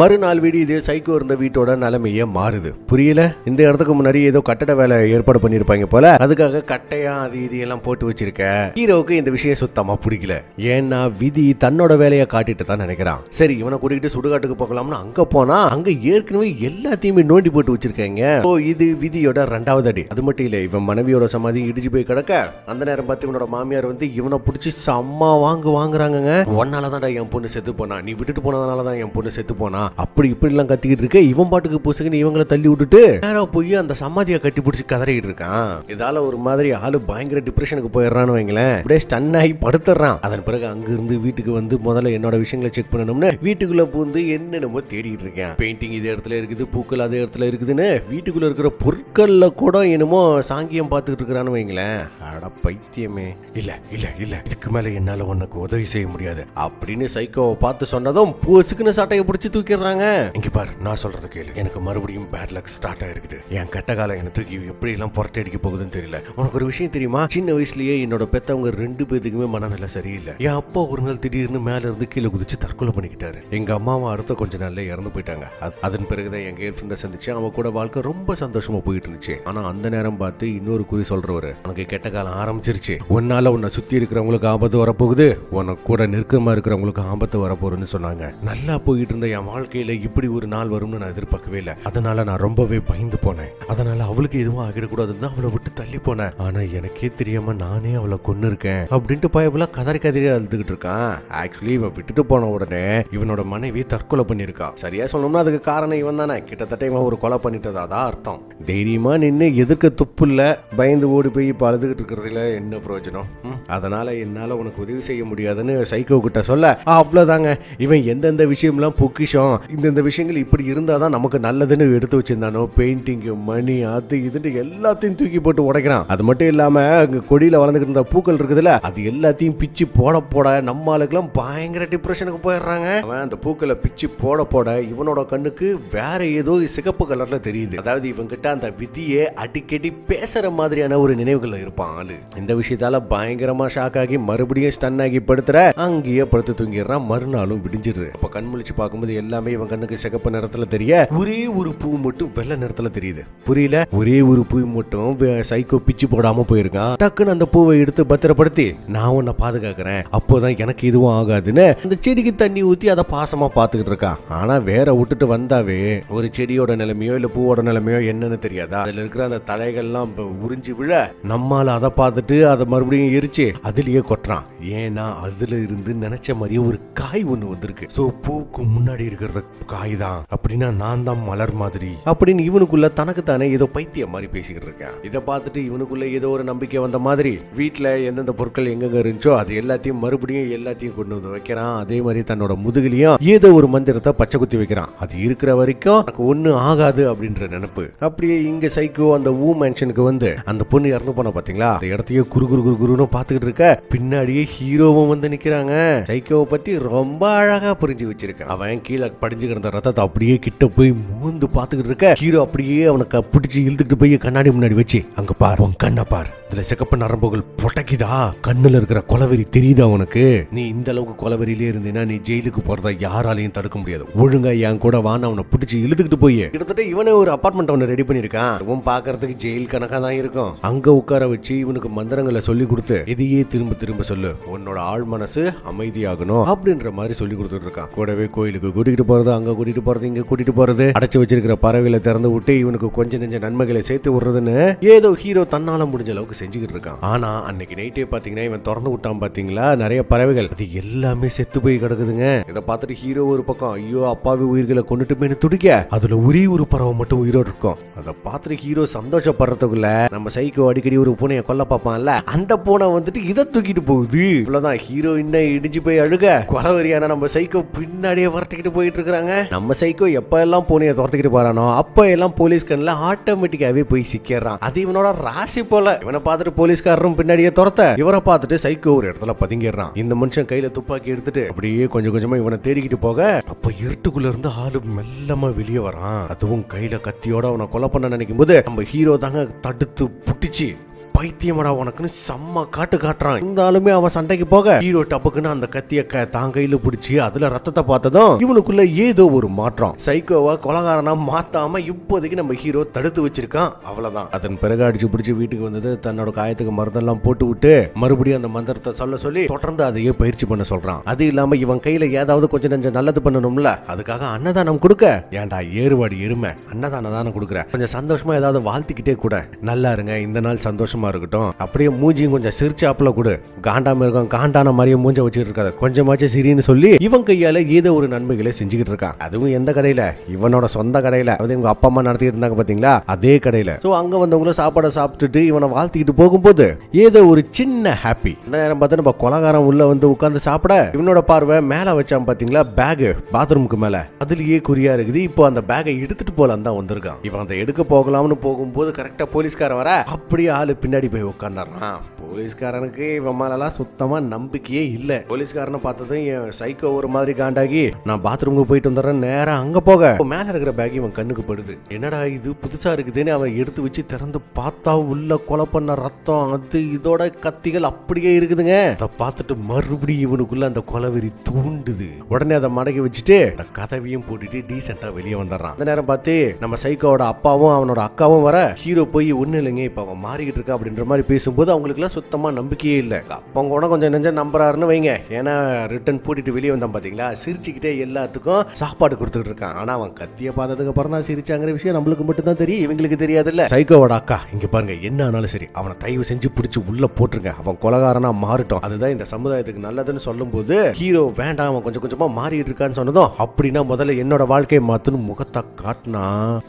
மறுநாள் வீடு இதே சைக்கோ இருந்த வீட்டோட நிலைமையே மாறுது. புரியல, இந்த இடத்துக்கு முன்னாடி ஏதோ கட்டட வேலை ஏற்பாடு பண்ணிருப்பாங்க போல, அதுக்காக கட்டையா அது இது எல்லாம் போட்டு வச்சிருக்க. ஹீரோவுக்கு இந்த விஷயம் சுத்தமா பிடிக்கல. ஏன்னா விதி தன்னோட வேலையை காட்டிட்டு தான் நினைக்கிறான். சரி இவனை கூட்டிகிட்டு சுடுகாட்டுக்கு போகலாம்னு அங்க போனா அங்க ஏற்கனவே எல்லாத்தையுமே நோண்டி போட்டு வச்சிருக்காங்க. இது விதியோட 2வது அடி. அது மட்டும் இல்ல, இவன் மனைவியோட சமாதி இடிச்சு போய் கிடக்க அந்த நேரம் பார்த்து இவனோட மாமியார் வந்து இவனை பிடிச்சி செம்ம வாங்குறாங்க. ஒன்னாலதான் என் பொண்ணு செத்து போனா, நீ விட்டுட்டு போனதுனாலதான் என் பொண்ணு செத்து போனா, அப்படி இப்படி எல்லாம் கத்திக்கிட்டு இருக்க. இவன் பாட்டுக்கு புசுக்குன்னு இவங்களை தள்ளி விட்டுட்டு நேரா போய் அந்த சமாதியை கட்டி பிடிச்சி கதறிட்டு இருக்கான். இதால ஒரு மாதிரி ஆளு பயங்கர டிப்ரெஷனுக்கு போயிடுறான்னு வைங்களேன். அப்படியே ஸ்டன் ஆகி படுத்துறான். அதன் பிறகு அங்கிருந்து வீட்டுக்கு வந்து முதல்ல என்னோட விஷயங்களை செக் பண்ணணும்னு வீட்டுக்குள்ள பூந்து என்னென்னமோ தேடிட்டு இருக்கேன். பெயிண்டிங் இதே இடத்துல இருக்குது, பூக்கள் அதே இடத்துல இருக்குதுன்னு வீட்டுக்குள்ள இருக்கிற பொருட்கள்ல கூட என்னமோ சாங்கியம் பார்த்துக்கிட்டு இருக்கிறான்னு வைங்களேன். அட பைத்தியமே. இல்ல இல்ல இல்ல இதுக்கு மேல என்னால உனக்கு உதவி செய்ய முடியாது அப்படின்னு சைக்கோவை பார்த்து சொன்னதும் புசுக்குன்னு சட்டையை பிடிச்சி தூக்கி இங்க பாரு, நான் சொல்றது கேளு. எனக்கு மறுபடியும் பேட் லக் ஸ்டார்ட் ஆயிருக்குது. என் கெட்ட காலம் எனக்கு தூக்கி எப்படி எல்லாம் புரட்டி அடிக்க போகுதுன்னு தெரியல. உனக்கு ஒரு விஷயம் தெரியுமா? சின்ன வயசுலயே என்னோட பெத்தவங்க 2 பேத்துக்குமே மனநிலை சரியில்லை. என் அப்பா ஒரு நாள் திடீர்னு மேல இருந்து கீழே குதிச்சு தற்கொலை பண்ணிக்கிட்டாரு. எங்க அம்மாவும் அடுத்த கொஞ்ச நாள்ல இறந்து போயிட்டாங்க. அதன் பிறகுதான் என் கேர்ள் ஃப்ரெண்டை சந்திச்சு அவ கூட வாழ்க்கை ரொம்ப சந்தோஷமா போயிட்டு இருந்துச்சு. ஆனா அந்த நேரம் பார்த்து இன்னொரு குறி சொல்றவரு, உனக்கு கெட்ட காலம் ஆரம்பிச்சிருச்சு, உன்னால உன்னை சுத்தி இருக்கிறவங்களுக்கு ஆபத்து வரப்போகுது, உனக்கு கூட நெருக்கமா இருக்கிறவங்களுக்கு ஆபத்து வரப்போகுதுன்னு சொன்னாங்க. நல்லா போயிட்டு இருந்த என் வாழ்க்கையில இப்படி ஒரு நாள் வரும்னு நான் எதிர்பார்க்கவே இல்லை. அதனால நான் ரொம்பவே பயந்து போனேன். அதனால அவளுக்கு எதுவும் ஆகிடக்கூடாதுன்னு அவளை விட்டு தள்ளி போனேன். ஆனா எனக்கே தெரியாம நானே அவளை கொன்னு இருக்கேன் அப்படின்ட்டு பயபுல கதறி அழுதுகிட்டு இருக்கான். ஆக்சுவலி இவன் விட்டுட்டு போன உடனே இவனோட மனைவி தற்கொலை பண்ணிருக்கான். சரியா சொல்லணும்னா அதுக்கு காரணம் இவன் தானே. கிட்டத்தட்ட இவன் ஒரு கொலை பண்ணிட்டதா தான் அர்த்தம். தைரியமா நின்று எதிர்க்க துப்பு இல்ல, பயந்து ஓடி போய் இப்ப அழுதுகிட்டு இருக்கிறதுல என்ன பிரயோஜனம்? அதனால என்னால உனக்கு உதவி செய்ய முடியாதுன்னு சைக்கோ கிட்ட சொல்ல அவ்வளவுதாங்க. இவன் எந்தெந்த விஷயம்லாம் பொக்கிஷம், இந்த விஷயங்கள் இப்படி இருந்தாதான் நமக்கு நல்லதுன்னு எடுத்து வச்சிருந்தானோ, பெயிண்டிங் மணி அது இதுன்னு எல்லாத்தையும் தூக்கி போட்டு உடைக்கிறான். அது மட்டும் இல்லாம அங்க கொடியில வளர்ந்துகிட்டு இருந்த பூக்கள் இருக்குதுல்ல, அது எல்லாத்தையும் பிச்சு போட நம்ம ஆளுக்கெல்லாம் பயங்கர டிப்ரெஷனுக்கு போயிடுறாங்க. அவன் அந்த பூக்களை பிச்சு போட இவனோட கண்ணுக்கு வேற ஏதோ சிகப்பு கலர்ல தெரியுது. அதாவது இவன் கிட்ட அந்த விதியை அடிக்கடி பேசுற மாதிரியான ஒரு நினைவுகள் இருப்பான் ஆளு. இந்த விஷயத்தால பயங்கரமா ஷாக் ஆகி மறுபடியும் ஸ்டன் ஆகி படுத்துற, அங்கேயே படுத்து தூங்கிடுறான். மறுநாளும் விடிஞ்சிருது. அப்ப கண் முழிச்சு பார்க்கும்போது எல்லாமே இவன் கண்ணுக்கு சிகப்பு நிறத்துல தெரிய ஒரே ஒரு பூ மட்டும் வெள்ளை நிறத்துல தெரியுது. புரியல, ஒரே ஒரு பூ மட்டும் சைக்கோ பிச்சு போடாம போயிருக்கான். டக்குன்னு அந்த பூவை எடுத்து பத்திரப்படுத்தி நான் உன்னை பாதுகாக்கிறேன், அப்போதான் எனக்கு எதுவும் ஆகாதுன்னு அந்த செடிக்கு தண்ணி ஊத்தி அதை பாசமா பாத்துக்கிட்டு இருக்கான். ஆனா வேற விட்டுட்டு வந்தாவே ஒரு செடியோட நிலைமையோ இல்ல பூவோட நிலைமையோ என்னன்னு தெரியாதா. அதுல இருக்கிற அந்த தலைகள்லாம் உறிஞ்சி விழ நம்மால அதை பார்த்துட்டு அதை மறுபடியும் எரிச்சு அதுலயே கொட்டுறான். ஏன்னா அதுல இருந்து நினைச்ச மாதிரியே ஒரு காய் ஒண்ணு வந்திருக்கு. சோ பூக்கு முன்னாடி இருக்கிறத காய் தான் அப்படின்னா நான் தான் மலர் மாதிரி அப்படின்னு இவனுக்குள்ள தனக்கு தானே ஏதோ பைத்தியம் மாதிரி பேசிக்கிட்டு இருக்கேன். இதை பார்த்துட்டு இவனுக்குள்ள ஏதோ ஒரு நம்பிக்கை வந்த மாதிரி வீட்டுல எந்தெந்த பொருட்கள் எங்கெங்க இருந்துச்சோ அது எல்லாத்தையும் மறுபடியும் எல்லாத்தையும் கொண்டு வந்து வைக்கிறான். அதே மாதிரி தன்னோட முதுகிலையும் ஏதோ ஒரு மந்திரத்தை பச்சை குத்தி வைக்கிறான். அது இருக்கிற வரைக்கும் எனக்கு ஒண்ணு ஆகாது அப்படின்ற நினைப்பு. அப்படியே இங்க சைக்கோ அந்த ஊ மேன்ஷனுக்கு வந்து அந்த பொண்ணு இறந்து போன பாத்தீங்களா, அந்த இடத்தையே குறு குறு குறு குருன்னு பாத்துக்கிட்டு இருக்க. பின்னாடியே ஹீரோவும் வந்து நிக்கிறாங்க. சைக்கோவை பத்தி ரொம்ப அழகா புரிஞ்சு வச்சிருக்கான். அவன் கீழே படிஞ்சு கிடந்த ரத்தத்தை அப்படியே கிட்ட போய் மூந்து பாத்துக்கிட்டு இருக்க. ஹீரோ அப்படியே அவனுக்கு பிடிச்சி இழுத்துக்கிட்டு போய் கண்ணாடி முன்னாடி வச்சு அங்க பார், உன் கண்ணை பார், இதுல சிகப்பு நரம்புகள் பொட்டக்கிதா, கண்ணுல இருக்கிற கொலவெறி தெரியுதா உனக்கு? நீ இந்த அளவுக்கு கொலவெறியிலே இருந்தீங்கன்னா நீ ஜெயிலுக்கு போறத யாராலையும் தடுக்க முடியாது. ஒழுங்கா என் கூட வான்னு அவனை பிடிச்சி இழுத்துக்கிட்டு போய் கிட்டத்தட்ட இவனே ஒரு அபார்ட்மெண்ட் அவனை ரெடி பண்ணிருக்கான். இவன் பாக்குறதுக்கு ஜெயில் கணக்கா தான் இருக்கும். அங்க உட்கார வச்சு இவனுக்கு மந்திரங்களை சொல்லி கொடுத்து இதையே திரும்ப திரும்ப சொல்லு, உன்னோட ஆள் மனசு அமைதியாகணும் அப்படின்ற மாதிரி சொல்லி கொடுத்துட்டு இருக்கான். கூடவே கோயிலுக்கு கூட்டிட்டு போறது, அங்க கூட்டிட்டு போறது, இங்க கூட்டிட்டு போறது, அடைச்சு வச்சிருக்கிற பறவைகளை திறந்து விட்டு இவனுக்கு கொஞ்சம் நெஞ்ச நன்மைகளை சேர்த்து விடுறதுன்னு ஏதோ ஹீரோ தன்னால முடிஞ்ச அளவுக்கு செஞ்சுக்கிட்டு இருக்கான். ஆனா அன்னைக்கு நைட்டே பாத்தீங்கன்னா இவன் திறந்து விட்டான் பாத்தீங்களா நிறைய பறவைகள், அது எல்லாமே செத்து போய் கிடக்குதுங்க. இதை பார்த்துட்டு ஹீரோ ஒரு பக்கம் ஐயோ அப்பாவி உயிர்களை கொண்டுட்டு துடிக்க, அதுல ஒரே ஒரு பறவை மட்டும் உயிரோடு இருக்கும். அதை பார்த்துட்டு ஹீரோ சந்தோஷப்படுறதுக்குள்ள நம்ம சைக்கோ அடிக்கடி ஒரு பூனையை கொல்ல பார்ப்பான்ல, அந்த பூனை வந்துட்டு இதை தூக்கிட்டு போகுது. இவ்வளவுதான், ஹீரோ இன்னும் இடிஞ்சு போய் அழுக கொலவரியான நம்ம சைக்கோ பின்னாடியே வரட்டிக்கிட்டு போயிட்டு இருக்காங்க. நம்ம சைக்கோ எப்ப எல்லாம் பூனையை துரத்துக்கிட்டு போறானோ அப்ப எல்லாம் போலீஸ் கண்ணில் ஆட்டோமேட்டிக்காவே போய் சிக்கிறான். அது இவனோட ராசி போல. இவனை பார்த்துட்டு போலீஸ்காரரும் பின்னாடியே துரத்த இவரை பார்த்துட்டு சைக்கோ ஒரு இடத்துல பதுங்கிடுறான். இந்த மனுஷன் கையில துப்பாக்கி எடுத்துட்டு அப்படியே கொஞ்சம் கொஞ்சமா இவனை தேடிக்கிட்டு போக அப்ப இருட்டுக்குள்ள இருந்து ஆளு மெல்லமா வெளியே வரான். அதுவும் கையில கத்தியோட அவனை கொலை பண்ண நினைக்கும் போது நம்ம ஹீரோ தாங்க தடுத்து புட்டிச்சு பைத்தியமடா உனக்குன்னு செம்ம காட்டு காட்டுறான். இருந்தாலுமே அவன் சண்டைக்கு போக ஹீரோ டப்புக்குன்னு அந்த கத்திய தான் கையில பிடிச்சி அதுல ரத்தத்தை பார்த்ததும் இவனுக்குள்ள ஏதோ ஒரு மாற்றம். சைக்கோவா கொலகாரனா மாத்தாம இப்போதைக்கு நம்ம ஹீரோ தடுத்து வச்சிருக்கான். அவ்வளவுதான். அதன் பிறகு அடிச்சு பிடிச்சி வீட்டுக்கு வந்தது தன்னோட காயத்துக்கு மருந்தெல்லாம் போட்டு விட்டு மறுபடியும் அந்த மந்திரத்தை சொல்ல சொல்லி தொடர்ந்து அதையே பயிற்சி பண்ண சொல்றான். அது இல்லாம இவன் கையில ஏதாவது கொஞ்சம் நெஞ்சம் நல்லது பண்ணணும்ல, அதுக்காக அன்னதானம் கொடுக்க, ஏன்டா ஏறுவாடி எருமை அன்னதானம் தானே கொடுக்குற, கொஞ்சம் சந்தோஷமா ஏதாவது வாழ்த்திக்கிட்டே கூட நல்லா இருங்க, இந்த நாள் சந்தோஷமா இருக்கட்டும், அப்படியே மூஞ்சியும் கொஞ்சம் சிரிச்சாப்புல கொடு, காண்டாம இருக்கும் காண்டான மாதிரியே மூஞ்ச வச்சுட்டு இருக்காது, கொஞ்சமாச்சும் சிரின்னு சொல்லி இவன் கையால ஏதோ ஒரு நன்மைகளை செஞ்சுக்கிட்டு இருக்கான். அதுவும் எந்த கடையில, இவனோட சொந்த கடையில, அதாவது இவங்க அப்பா அம்மா நடத்திட்டு இருந்தாங்க பாத்தீங்களா அதே கடையில. சோ அங்க வந்தவங்களும் சாப்பாடை சாப்பிட்டுட்டு இவனை வாழ்த்திக்கிட்டு போகும்போது ஏதோ ஒரு சின்ன ஹாப்பி. அந்த நேரம் பார்த்து நம்ம கொலகாரம் உள்ள வந்து உட்கார்ந்து சாப்பிட இவனோட பார்வை மேல வச்சான் பாத்தீங்களா பேக், பாத்ரூமுக்கு மேல, அதுலயே குறியா இருக்குது. இப்போ அந்த பேக்கை எடுத்துட்டு போலாம் தான் வந்திருக்கான். இவன் அதை எடுக்க போகலாம்னு போகும்போது கரெக்டா போலீஸ்காரன் வர அப்படியே ஆளு பின்னாடி போய் உட்கார்ந்துறான். போலீஸ்காரனுக்கு இவன் மேலாம் சுத்தமா நம்பிக்கையே இல்ல. போலீஸ்காரனை பார்த்ததும் என் சைக்கோ ஒரு மாதிரி காண்டாகி நான் பாத்ரூமுக்கு போயிட்டு வந்துடுறேன் நேரா அங்க போக மேல இருக்கிற பேக் இவன் கண்ணுக்கு படுது. என்னடா இது புதுசா இருக்குதுன்னு அவன் எடுத்து வச்சு திறந்து பார்த்தா உள்ள கொலை பண்ண ரத்தம் அது இதோட கத்திகள் அப்படியே இருக்குதுங்க. அதை பார்த்துட்டு மறுபடியும் இவனுக்குள்ள அந்த கொலவெறி தூண்டுது. உடனே அதை மடக்கி வச்சுட்டு அந்த கதவையும் போட்டுட்டு டீசெண்டா வெளியே வந்துடுறான். அந்த நேரம் பார்த்து நம்ம சைக்கோட அப்பாவும் அவனோட அக்காவும் வர ஹீரோ போய் ஒண்ணு இல்லைங்க இப்ப அவன் மாறிக்கிட்டு இருக்கா அப்படின்ற மாதிரி பேசும்போது அவங்களுக்கு எல்லாம் சுத்தமா நம்பிக்கையே இல்லை. அப்போ கூட கொஞ்சம் நெஞ்சம் நம்புறாருன்னு வைங்க. ஏன்னா ரிட்டர்ன் பூட்டிட்டு வெளியே வந்தான் பாத்தீங்களா, சிரிச்சுக்கிட்டே எல்லாத்துக்கும் சாப்பாடு கொடுத்துட்டு இருக்கான். ஆனா அவன் கத்திய பார்த்ததுக்கு அப்புறம் தான் சிரிச்சாங்கிற விஷயம் நம்மளுக்கு மட்டும் தான் தெரியும், இவங்களுக்கு தெரியாதுல்ல. சைக்கோவோட அக்கா இங்க பாருங்க, என்ன ஆனாலும் சரி அவனை தயவு செஞ்சு பிடிச்சு உள்ள போட்டுருங்க, அவன் கொலகாரனா மாறட்டும், அதுதான் இந்த சமுதாயத்துக்கு நல்லதுன்னு சொல்லும் போது ஹீரோ வேண்டாம் அவன் கொஞ்சம் கொஞ்சமா மாறிட்டு இருக்கான்னு சொன்னதும் அப்படின்னா முதல்ல என்னோட வாழ்க்கையை மாத்துன்னு முகத்தை காட்டினா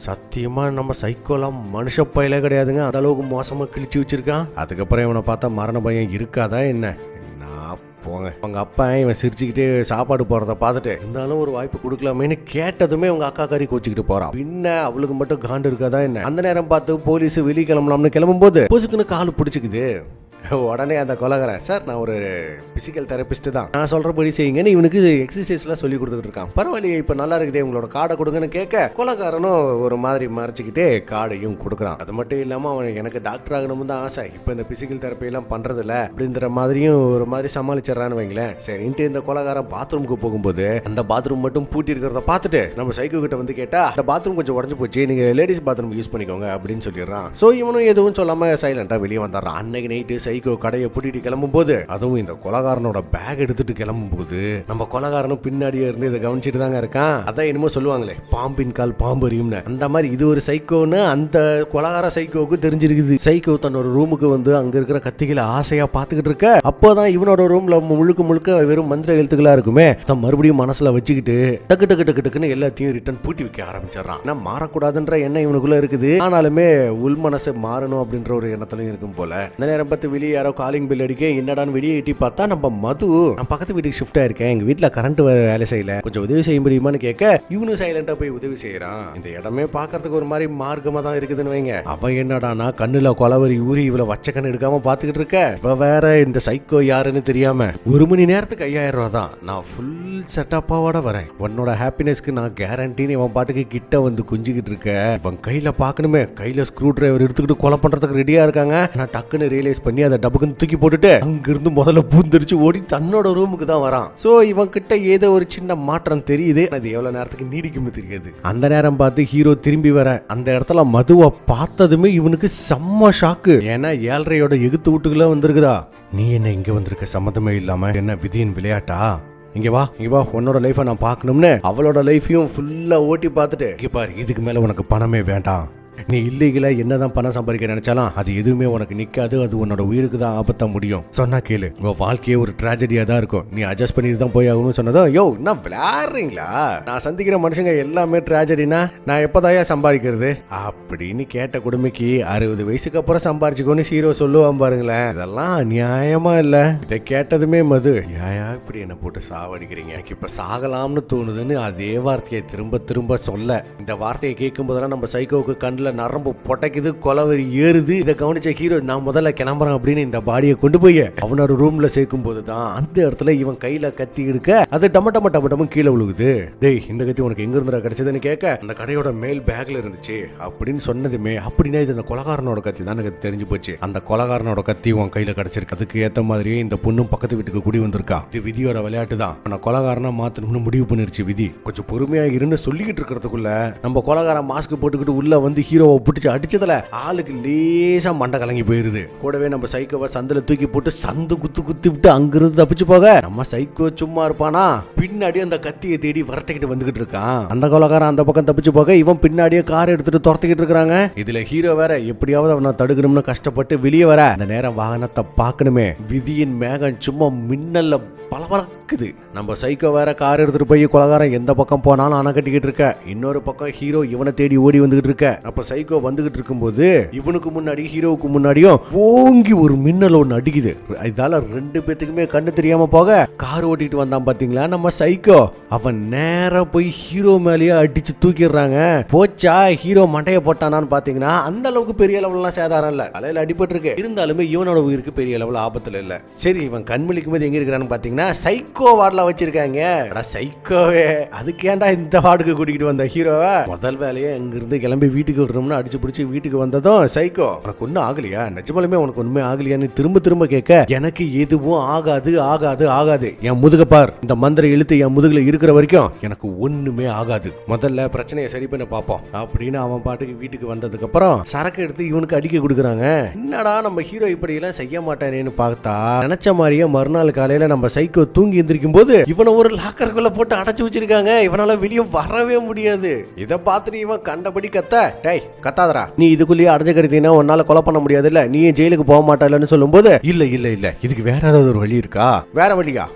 சத்தியமா நம்ம சைக்கோலாம் மனுஷ பயில கிடையாதுங்க. அந்த அளவுக்கு மோசமா கிழிச்சு வச்சிருக்கான். அதுக்கப்புறம் இவனை பார்த்தா மரண பயம் இருக்காதா என்ன? போங்க. அவங்க அப்பா இவன் சிரிச்சுக்கிட்டே சாப்பாடு போறத பார்த்துட்டு இருந்தாலும் ஒரு வாய்ப்பு கொடுக்கலாமேன்னு கேட்டதுமே அவங்க அக்கா காரி கோச்சிக்கிட்டு போறான். பின்ன அவளுக்கு மட்டும் காண்டு இருக்காதா என்ன? அந்த நேரம் பார்த்து போலீஸ் வெளியே கிளம்பலாம்னு கிளம்பும் போது பொசுக்குன்னு காலு பிடிச்சிக்குது. உடனே அந்த கொலகாரன், சார் நான் ஒரு பிசிக்கல் தெரபிஸ்ட் தான், நான் சொல்றபடி செய்யுங்கன்னு இவனுக்கு எக்ஸசைஸ்லாம் சொல்லி கொடுத்துட்டு இருக்கான். பரவாயில்லையே இப்ப நல்லா இருக்குதே, உங்களோட கார்டை கொடுங்கன்னு கேட்க கொலகாரனும் ஒரு மாதிரி மறைச்சிக்கிட்டே கார்டையும் கொடுக்குறான். அது மட்டும் இல்லாம அவன் எனக்கு டாக்டர் ஆகணும்னு தான் ஆசை, இப்ப இந்த பிசிக்கல் தெரப்பி எல்லாம் பண்றது இல்ல அப்படின்ற மாதிரியும் ஒரு மாதிரி சமாளிச்சிடறான்னு வைங்களேன். சரின்ட்டு இந்த கொலகாரன் பாத்ரூமுக்கு போகும்போது அந்த பாத்ரூம் மட்டும் பூட்டி இருக்கிறத பார்த்துட்டு நம்ம சைக்கோ கிட்ட வந்து கேட்டா, அந்த பாத்ரூம் கொஞ்சம் உடஞ்சு போச்சு, நீங்க லேடிஸ் பாத்ரூம் யூஸ் பண்ணிக்கோங்க அப்படின்னு சொல்லிடுறான். சோ இவனும் எதுவும் சொல்லாம சைலண்டா வெளியே வந்துடுறான். அன்னைக்கு நைட்டு சைக்கோ கடையை பூட்டிட்டு கிளம்பும் போது, அதுவும் இந்த கொலகாரனோட பேக் எடுத்துட்டு கிளம்பும் போது நம்ம கொலகாரனும் பின்னாடியே இருந்து இதை கவனிச்சுட்டு தாங்க இருக்கான். அதான் என்னமோ சொல்லுவாங்களே, பாம்பின் கால் பாம்பு அறியும்னு, அந்த மாதிரி இது ஒரு சைக்கோன்னு அந்த கொலகார சைக்கோவுக்கு தெரிஞ்சிருக்குது. சைக்கோ தன்னோட ரூமுக்கு வந்து அங்க இருக்கிற கத்திகளை ஆசையா பாத்துக்கிட்டு இருக்க, அப்போதான் இவனோட ரூம்ல முழுக்க முழுக்க வெறும் மந்திர எழுத்துக்களா இருக்குமே, மறுபடியும் மனசுல வச்சுக்கிட்டு டக்கு டக்கு டக்கு டக்குன்னு எல்லாத்தையும் ரிட்டர்ன் பூட்டி வைக்க ஆரம்பிச்சிடறான். ஏன்னா மாறக்கூடாதுன்ற எண்ணம் இவனுக்குள்ள இருக்குது, ஆனாலுமே உள் மனசு மாறணும் அப்படின்ற ஒரு எண்ணத்திலும் இருக்கும் போல. இந்த நேரம் பார்த்து வெளியே யாரோ காலிங் பில் அடிக்க, என்னடான்னு வெளியே எட்டி பார்த்தா நம்ம மது, நான் பக்கத்து வீட்டுக்கு ஷிஃப்ட் ஆயிருக்கேன், எங்க வீட்டுல கரண்ட் வேலை செய்யல, கொஞ்சம் உதவி செய்ய முடியுமான்னு கேட்க, இவனும் சைலண்டா போய் உதவி செய்யறான். இந்த இடமே பாக்குறதுக்கு ஒரு மாதிரி மார்க்கமா தான் இருக்குதுன்னு வைங்க. அவன் என்னடானா கண்ணுல கொலவரி ஊறி இவளை வச்ச கண்ணு எடுக்காம பாத்துக்கிட்டு இருக்க, இவ வேற இந்த சைக்கோ யாருன்னு தெரியாம 1 மணி நேரத்துக்கு 5000 ரூபா தான், நான் ஃபுல் செட்டப்பாவோட வரேன், உன்னோட ஹாப்பினஸ்க்கு நான் கேரண்டின்னு இவன் பாட்டுக்கு கிட்ட வந்து குஞ்சிக்கிட்டு இருக்க, இவன் கையில பாக்கணுமே, கையில ஸ்க்ரூ டிரைவர் எடுத்துக்கிட்டு கொலை பண்றதுக்கு ரெடியா இருக்காங்க. நான் டக்குன்னு ரியலைஸ் பண்ணி அதை டபுக்குன்னு தூக்கி போட்டுட்டு அங்கிருந்து முதல்ல பூந்திரிச்சு ஓடி தன்னோட ரூமுக்கு தான் வரான். சோ இவன் கிட்ட ஏதோ ஒரு சின்ன மாற்றம் தெரியுது, அது எவ்வளவு நேரத்துக்கு நீடிக்கும்னு தெரியாது. அந்த நேரம் பார்த்து ஹீரோ திரும்பி வர, அந்த இடத்துல மதுவை பார்த்ததுமே இவனுக்கு செம்ம ஷாக்கு. ஏன்னா 7:30 எகுத்து வீட்டுக்குள்ள வந்திருக்குதா, நீ என்ன இங்க வந்திருக்க சம்மந்தமே இல்லாம, என்ன விதியின் விளையாட்டா, இங்க வா உன்னோட லைஃபை நான் பார்க்கணும்னு அவளோட லைஃபையும் ஃபுல்லா ஓட்டி பார்த்துட்டு, இங்க பாரு இதுக்கு மேல உனக்கு பணமே வேண்டாம், நீ இல்லீகலா என்னதான் பணம் சம்பாதிக்க நினைச்சாலும் அது எதுவுமே உனக்கு நிக்காது, அது உன்னோட உயிருக்கு தான் ஆபத்தா முடியும், சொன்னா கேளு, உன் வாழ்க்கையே ஒரு டிராஜடியா தான் இருக்கும், நீ அட்ஜஸ்ட் பண்ணிட்டு தான் போய் ஆகணும்னு சொன்னதும், யோ என்ன விளையாடுறீங்களா, நான் சந்திக்கிற மனுஷங்க எல்லாமே டிராஜடினா நான் எப்பதாயா சம்பாதிக்கிறது அப்படின்னு கேட்ட கொடுமைக்கு 60 வயசுக்கு அப்புறம் சம்பாதிச்சுக்கோன்னு ஹீரோ சொல்லுவான் பாருங்களேன். இதெல்லாம் நியாயமா இல்ல. இதை கேட்டதுமே மது, யாயா இப்படி என்ன போட்டு சாவடிக்கிறீங்க, எனக்கு இப்ப சாகலாம்னு தோணுதுன்னு அதே வார்த்தையை திரும்ப திரும்ப சொல்ல, இந்த வார்த்தையை கேட்கும் போதெல்லாம் நம்ம சைக்கோவுக்கு கண்ணுல நரம்பு பொட்டைக்குது, கொலவரி ஏறுது. இதை கவனிச்ச ஹீரோ, நான் முதல்ல கிளம்புறேன் அப்படின்னு இந்த பாடியை கொண்டு போய் அவனோட ரூம்ல சேர்க்கும் போதுதான் அந்த இடத்துல இவன் கையில கத்தி எடுக்க, அது டம டம டம டம கீழே விழுகுது. டேய் இந்த கத்தி உனக்கு எங்க இருந்தா கிடைச்சதுன்னு கேட்க, அந்த கடையோட மேல் பேக்ல இருந்துச்சு அப்படின்னு சொன்னதுமே, அப்படின்னா இது அந்த கொலகாரனோட கத்தி தான் எனக்கு தெரிஞ்சு போச்சு, அந்த கொலகாரனோட கத்தி உன் கையில கிடைச்சிருக்கு, அதுக்கு ஏத்த மாதிரியே இந்த பொண்ணும் பக்கத்து வீட்டுக்கு குடி வந்திருக்கா, இது விதியோட விளையாட்டு தான், நான் கொலகாரனா மாத்தணும்னு முடிவு பண்ணிருச்சு விதி, கொஞ்சம் பொறுமையா இருன்னு சொல்லிக்கிட்டு இருக்கிறதுக்குள்ள நம்ம கொலகாரன் மாஸ்க் போட்டுக்கிட்டு உள்ள வந்து ஹீரோவை பிடிச்சி அடிச்சதுல ஆளுக்கு லேசா மண்டை கலங்கி போயிருது. கூடவே நம்ம சைக்கோவை சந்தில தூக்கி போட்டு சந்து குத்தி விட்டு அங்கிருந்து தப்பிச்சு போக, நம்ம சைக்கோ சும்மா இருப்பானா, பின்னாடி அந்த கத்தியை தேடி வரட்டிக்கிட்டு வந்துகிட்டு இருக்கான். அந்த கொலகாரன் அந்த பக்கம் தப்பிச்சு போக, இவன் பின்னாடியே கார் எடுத்துட்டு துரத்திக்கிட்டு இருக்காங்க. இதுல ஹீரோ வேற எப்படியாவது அவனை தடுக்கணும்னு கஷ்டப்பட்டு வெளியே வர, அந்த நேரம் வாகனத்தை பார்க்கணுமே, விதியின் மேகம் சும்மா மின்னல்ல பலபலக்குது. நம்ம சைக்கோ வேற கார் எடுத்துட்டு போய் கொலகாரன் எந்த பக்கம் போனாலும் அணை கட்டிக்கிட்டு இருக்க, இன்னொரு பக்கம் ஹீரோ இவனை தேடி ஓடி வந்துகிட்டு இருக்க. அப்ப சைக்கோ வந்துகிட்டு இருக்கும்போது இவனுக்கு முன்னாடி ஹீரோவுக்கு முன்னாடியும் ஓங்கி ஒரு மின்னல் ஒண்ணு அடிக்குது. இதால 2 பேத்துக்குமே கண்ணு தெரியாம போக, கார் ஓட்டிட்டு வந்தான் பாத்தீங்களா நம்ம சைக்கோ, அவன் நேரா போய் ஹீரோ மேலேயே அடிச்சு தூக்கிடுறாங்க. போச்சா ஹீரோ மண்டைய போட்டானான்னு பாத்தீங்கன்னா அந்த அளவுக்கு பெரிய லெவல்லாம் சேதாரம் இல்ல, தலையில அடிபட்டு இருக்கு, இருந்தாலுமே இவனோட உயிருக்கு பெரிய லெவல் ஆபத்துல இல்ல. சரி இவன் கண்மொழிக்கும் போது எங்க இருக்கிறான்னு பாத்தீங்கன்னா சைக்கோ வார்டுல வச்சிருக்காங்க. சைக்கோவே அதுக்கு ஏன்டா இந்த வார்டுக்கு கூட்டிகிட்டு வந்த ஹீரோவை, முதல் வேலையே அங்கிருந்து கிளம்பி வீட்டுக்கு விடணும்னு அடிச்சு பிடிச்சி வீட்டுக்கு வந்ததும் சைக்கோ, உனக்கு ஒன்னும் ஆகலையா, நிஜமாலுமே உனக்கு ஒண்ணுமே ஆகலையான்னு திரும்ப திரும்ப கேட்க, எனக்கு எதுவும் ஆகாது ஆகாது ஆகாது, என் முதுக பார், இந்த மந்திர இழுத்து என் முதுகுல இருக்கிற வரைக்கும் எனக்கு ஒண்ணுமே ஆகாது, முதல்ல பிரச்சனையை சரி பண்ண பாப்போம் அப்படின்னு அவன் பாட்டுக்கு வீட்டுக்கு வந்ததுக்கு அப்புறம் சரக்கு எடுத்து இவனுக்கு அடிக்க கொடுக்குறாங்க. என்னடா நம்ம ஹீரோ இப்படி எல்லாம் செய்ய மாட்டானேன்னு பார்த்தா, நினைச்ச மாதிரியே மறுநாள் காலையில நம்ம சைக்கோ தூங்கி எந்திரிக்கும் போது இவனை ஒரு லாக்கருக்குள்ள போட்டு அடைச்சு வச்சிருக்காங்க, இவனால வெளியே வரவே முடியாது. இதை பார்த்துட்டு இவன் கண்டபடி கத்த, டேய் கத்தாதரா, நீ இதுக்குள்ளேயே அடைஞ்ச கருத்தினா உன்னால கொலை பண்ண முடியாது இல்ல, நீ ஜெயிலுக்கு போக மாட்டான்னு சொல்லும் போது, இல்ல இல்ல இல்ல இதுக்கு வேற ஏதாவது ஒரு வழி இருக்கா, வேற வழியா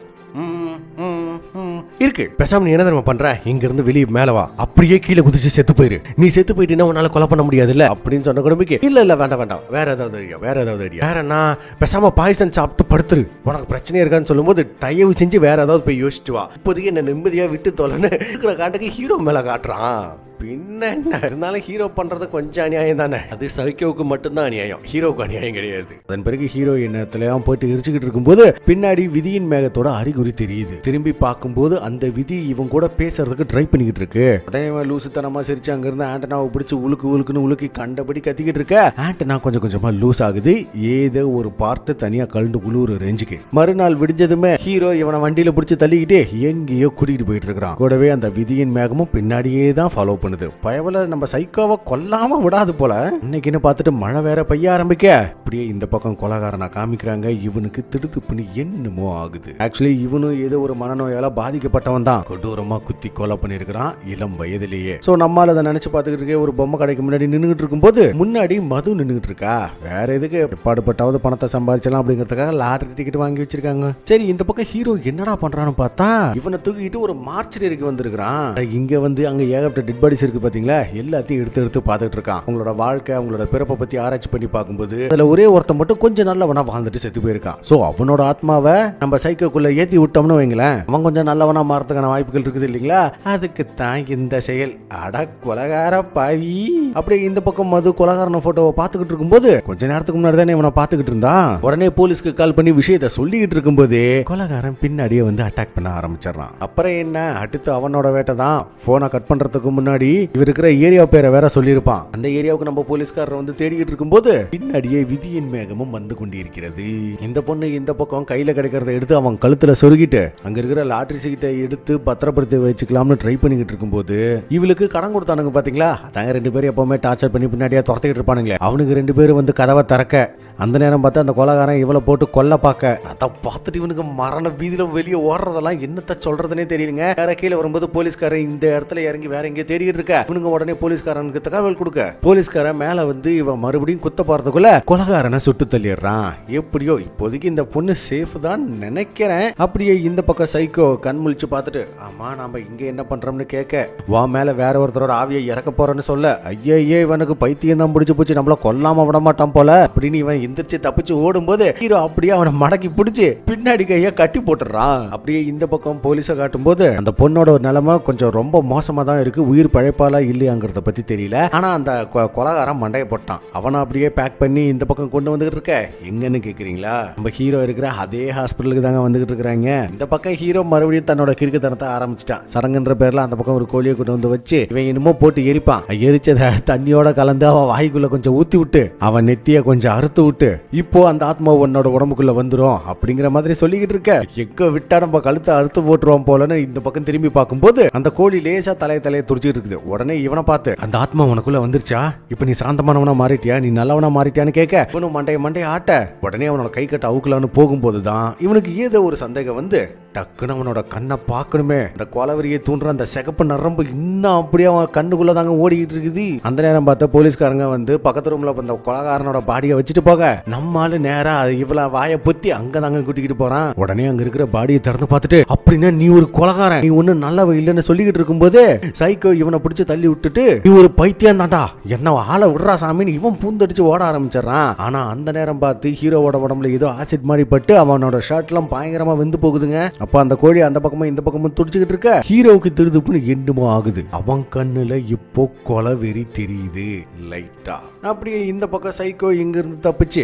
இருக்கு, பேசாம நீ என்ன தெரியுமா பண்ற, இங்க இருந்து வெளியே மேல வா, அப்படியே கீழே குதிச்சு செத்து போயிரு, நீ செத்து போயிட்டீங்கன்னா உன்னால கொலை பண்ண முடியாது இல்ல அப்படின்னு சொன்ன குடும்பிக்கு, இல்ல இல்ல வேண்டாம் வேண்டாம், வேற ஏதாவது ஐடியா, வேற ஏதாவது ஐடியா, வேற என்ன, பேசாம பாய்சன் சாப்பிட்டு படுத்துரு, உனக்கு பிரச்சனை இருக்கான்னு சொல்லும் போது, தயவு செஞ்சு வேற ஏதாவது போய் யோசிச்சு வா, இப்போதைக்கு என்ன நிம்மதியா விட்டு தோலன்னு இருக்கிற காட்டுக்கு ஹீரோ மேல காட்டுறான். பின்ன இருந்தாலும் ஹீரோ பண்றது கொஞ்சம் அநியாயம் தானே. அது சைக்கோவுக்கு மட்டும்தான் அநியாயம், ஹீரோவுக்கு அநியாயம் கிடையாது. அதன் பிறகு ஹீரோ என்னத்துல போயிட்டு எரிச்சுக்கிட்டு இருக்கும்போது பின்னாடி விதியின் மேகத்தோட அறிகுறி தெரியுது. திரும்பி பார்க்கும்போது அந்த விதி இவன் கூட பேசுறதுக்கு ட்ரை பண்ணிக்கிட்டு இருக்கு. உடனே லூசுத்தனமா சிரிச்சு அங்க இருந்து ஆண்டனாவை பிடிச்சு உழுக்குன்னு உழுக்கி கண்டபடி கத்திக்கிட்டு இருக்க. ஆண்டனா கொஞ்சம் கொஞ்சமா லூஸ் ஆகுது. ஏதோ ஒரு பார்ட் தனியா கலந்து உழுவுற ரேஞ்சுக்கு. மறுநாள் விடிஞ்சதுமே ஹீரோ இவனை வண்டியில பிடிச்சு தள்ளிக்கிட்டே எங்கேயோ கூட்டிட்டு போயிட்டு இருக்கான். கூடவே அந்த விதியின் மேகமும் பின்னாடியே தான் ஃபாலோ பண்ணுது. பயவல நம்ம சைக்கோவை கொல்லாம விடாது போல. இன்னைக்குன்னு பார்த்துட்டு மழை வேற பெய்ய ஆரம்பிக்க அப்படியே இந்த பக்கம் கொலைகாரனா காமிக்கிறாங்க. இவனுக்கு திடுத்துப்புன்னு என்னமோ ஆகுது. ஆக்சுவலி இவனும் ஏதோ ஒரு மனநோயால பாதிக்கப்பட்டவன் தான். கொடூரமா குத்தி கொலை பண்ணிருக்கிறான் இளம் வயதிலேயே. சோ நம்மால அதை நினைச்சு பார்த்துக்கிட்டு இருக்க ஒரு பொம்மை கடைக்கு முன்னாடி நின்னுகிட்டு இருக்கும்போது முன்னாடி மது நின்னுகிட்டு இருக்கா. வேற எதுக்கு பாடுபட்டாவது பணத்தை சம்பாதிச்சலாம் அப்படிங்கறதுக்காக லாட்டரி டிக்கெட் வாங்கி வச்சிருக்காங்க. சரி இந்த பக்கம் ஹீரோ என்னடா பண்றான்னு பார்த்தா இவனை தூக்கிட்டு ஒரு மார்ச்சரிக்கு வந்திருக்கான். இங்க வந்து அங்க ஏகப்பட்ட டெட் பாடிஸ் இருக்கு பாத்தீங்களா, எல்லாத்தையும் எடுத்து பார்த்துட்டு இருக்கான். அவங்களோட வாழ்க்கை அவங்களோட பிறப்பை பத்தி ஆராய்ச்சி பண்ணி பார்க்கும்போது அதுல ஒரே ஒருத்தன் மட்டும் கொஞ்சம் நல்லவனா வாழ்ந்துட்டு செத்து போயிருக்கான். சோ அவனோட ஆத்மாவை நம்ம சைக்கோக்குள்ள ஏத்தி விட்டோம்னு வைங்களேன், அவன் கொஞ்சம் நல்லவனா மாறதுக்கான வாய்ப்புகள் இருக்குது இல்லைங்களா. அதுக்கு தான் இந்த செயல். அட கொலகார பாவி. அப்படியே இந்த பக்கம் மது கொலகாரன போட்டோவை பார்த்துக்கிட்டு இருக்கும்போது கொஞ்ச நேரத்துக்கு முன்னாடி தானே இவனை பார்த்துக்கிட்டு இருந்தான். உடனே போலீஸ்க்கு கால் பண்ணி விஷயத்தை சொல்லிக்கிட்டு இருக்கும்போது கொலகாரன் பின்னாடியே வந்து அட்டாக் பண்ண ஆரம்பிச்சிடறான். அப்புறம் என்ன, அடுத்து அவனோட வேட்டை தான். போனை கட் பண்றதுக்கு முன்னாடி இவர் இருக்கிற ஏரியா பேரை வேற சொல்லியிருப்பான். அந்த ஏரியாவுக்கு நம்ம போலீஸ்காரர் வந்து தேடிக்கிட்டு இருக்கும்போது பின்னாடியே விதியின் மேகமும் வந்து கொண்டிருக்கிறது. இந்த பொண்ணு இந்த பக்கம் கையில கிடைக்கிறத எடுத்து அவன் கழுத்துல சொருகிட்டு அங்க இருக்கிற லாட்டரி சீட்டை எடுத்து பத்திரப்படுத்தி வச்சுக்கலாம்னு ட்ரை பண்ணிக்கிட்டு இருக்கும்போது இவளுக்கு கடன் கொடுத்தானுங்க பாத்தீங்களா, அதாங்க ரெண்டு பேரும் எப்பவுமே டார்ச்சர் பண்ணி பின்னாடியே துரத்திக்கிட்டு இருப்பானுங்களே, அவனுக்கு ரெண்டு பேரும் வந்து கதவை திறக்க அந்த நேரம் பார்த்து அந்த கொலைகாரன் இவளை போட்டு கொல்ல பார்க்க அதை பார்த்துட்டு இவனுக்கு மரண வீதியில வெளியே ஓடுறதெல்லாம் என்னத்த சொல்றதுனே தெரியலங்க. வேற கீழே வரும்போது போலீஸ்காரன் இந்த இடத்துல இறங்கி வேற எங்கேயே தேடிட்டு இருக்க. இவனுங்க உடனே போலீஸ்காரனுக்கு தகவல் கொடுக்க போலீஸ்காரன் மேல வந்து இவன் மறுபடியும் குத்த போறதுக்குள்ள கொலைகாரனை சுட்டு தள்ளிடுறான். எப்படியோ இப்போதைக்கு இந்த பொண்ணு சேஃப் தான் நினைக்கிறேன். அப்படியே இந்த பக்கம் சைக்கோ கண் முழிச்சு பார்த்துட்டு ஆமா நாம இங்க என்ன பண்றோம்னு கேட்க வா மேல வேற ஒருத்தரோட ஆவியை இறக்க போறேன்னு சொல்ல ஐயே இவனுக்கு பைத்தியம் தான் பிடிச்சு போச்சு, நம்மள கொல்லாம விட மாட்டான் போல அப்படின்னு இவன் எந்திரிச்சு தப்பிச்சு ஓடும்போது ஹீரோ அப்படியே அவனை மடக்கி பிடிச்சு பின்னாடி கையா கட்டி போட்டுறான். அப்படியே இந்த பக்கம் போலீஸை காட்டும் போது அந்த பொண்ணோட நிலைமை கொஞ்சம் ரொம்ப மோசமா தான் இருக்கு. உயிர் பழைப்பாலா இல்லையாங்கிறத பத்தி தெரியல. ஆனா அந்த கொலகாரன் மண்டைய போட்டான். அவனை அப்படியே பேக் பண்ணி இந்த பக்கம் கொண்டு வந்துகிட்டு இருக்க. எங்கன்னு கேக்குறீங்களா, நம்ம ஹீரோ இருக்கிற அதே ஹாஸ்பிட்டலுக்கு தாங்க வந்துகிட்டு இருக்காங்க. இந்த பக்கம் ஹீரோ மறுபடியும் தன்னோட கிறுக்குத்தனத்தை ஆரம்பிச்சிட்டான். சடங்குன்ற பேர்ல அந்த பக்கம் ஒரு கோழியை கொண்டு வந்து வச்சு இவன் என்னமோ போட்டு எரிப்பான். எரிச்சத தண்ணியோட கலந்து அவன் வாய்க்குள்ள கொஞ்சம் ஊத்தி விட்டு அவன் நெத்திய கொஞ்சம் அறுத்து விட்டு இப்போ அந்த ஆத்மா உன்னோட உடம்புக்குள்ள வந்துரும் அப்படிங்கிற மாதிரி சொல்லிக்கிட்டு இருக்க. எங்க விட்டா நம்ம கழுத்தை அறுத்து போட்டுருவோம் போலன்னு இந்த பக்கம் திரும்பி பார்க்கும்போது அந்த கோழி லேசா தலையை துடிச்சிட்டு இருக்குது. உடனே இவனை பார்த்து அந்த ஆத்மா உனக்குள்ள வந்துருச்சா, இப்ப நீ சாந்தமானவனா மாறிட்டியா, நீ நல்லவனா மாறிட்டியான்னு கேட்க இவனும் மண்டைய ஆட்ட உடனே அவனோட கை கட்ட அவுக்கலான்னு போகும்போதுதான் இவனுக்கு ஏதோ ஒரு சந்தேகம் வந்து டக்குன்னு அவனோட கண்ணை பார்க்கணுமே. அந்த கொலவரியை தூண்டுற அந்த சிகப்பு நரம்பு இன்னும் அப்படியே அவன் கண்ணுக்குள்ள தாங்க ஓடிக்கிட்டு இருக்குது. அந்த நேரம் பார்த்த போலீஸ்காரங்க வந்து பக்கத்து ரூம்ல அந்த கொலகாரனோட பாடியை வச்சுட்டு போக நம்மால நேரா இவ்வளவு வாயை பொத்தி அங்க தாங்க கூட்டிக்கிட்டு போறான். உடனே அங்க இருக்கிற பாடியை திறந்து பார்த்துட்டு அப்படின்னா நீ ஒரு கொலகாரன், நீ ஒண்ணு நல்லவ இல்லைன்னு சொல்லிக்கிட்டு இருக்கும்போது சைக்கோ இவனை பிடிச்சு தள்ளி விட்டுட்டு நீ ஒரு பைத்தியம் தாண்டா, என்ன ஆளை விடுறா சாமின்னு இவன் பூந்தடிச்சு ஓட ஆரம்பிச்சிடறான். ஆனா அந்த நேரம் பார்த்து ஹீரோவோட உடம்புல ஏதோ ஆசிட் மாதிரி பட்டு அவனோட ஷர்ட் எல்லாம் பயங்கரமா வெந்து போகுதுங்க. அப்ப அந்த கோழி அந்த பக்கமும் இந்த பக்கமும் துடிச்சுக்கிட்டு இருக்க ஹீரோவுக்கு திருதுப்புன்னு என்னமோ ஆகுது. அவன் கண்ணுல இப்போ கொலை வெறி தெரியுது லைட்டா. அப்படியே இந்த பக்கம் சைக்கோ இங்க இருந்து தப்பிச்சு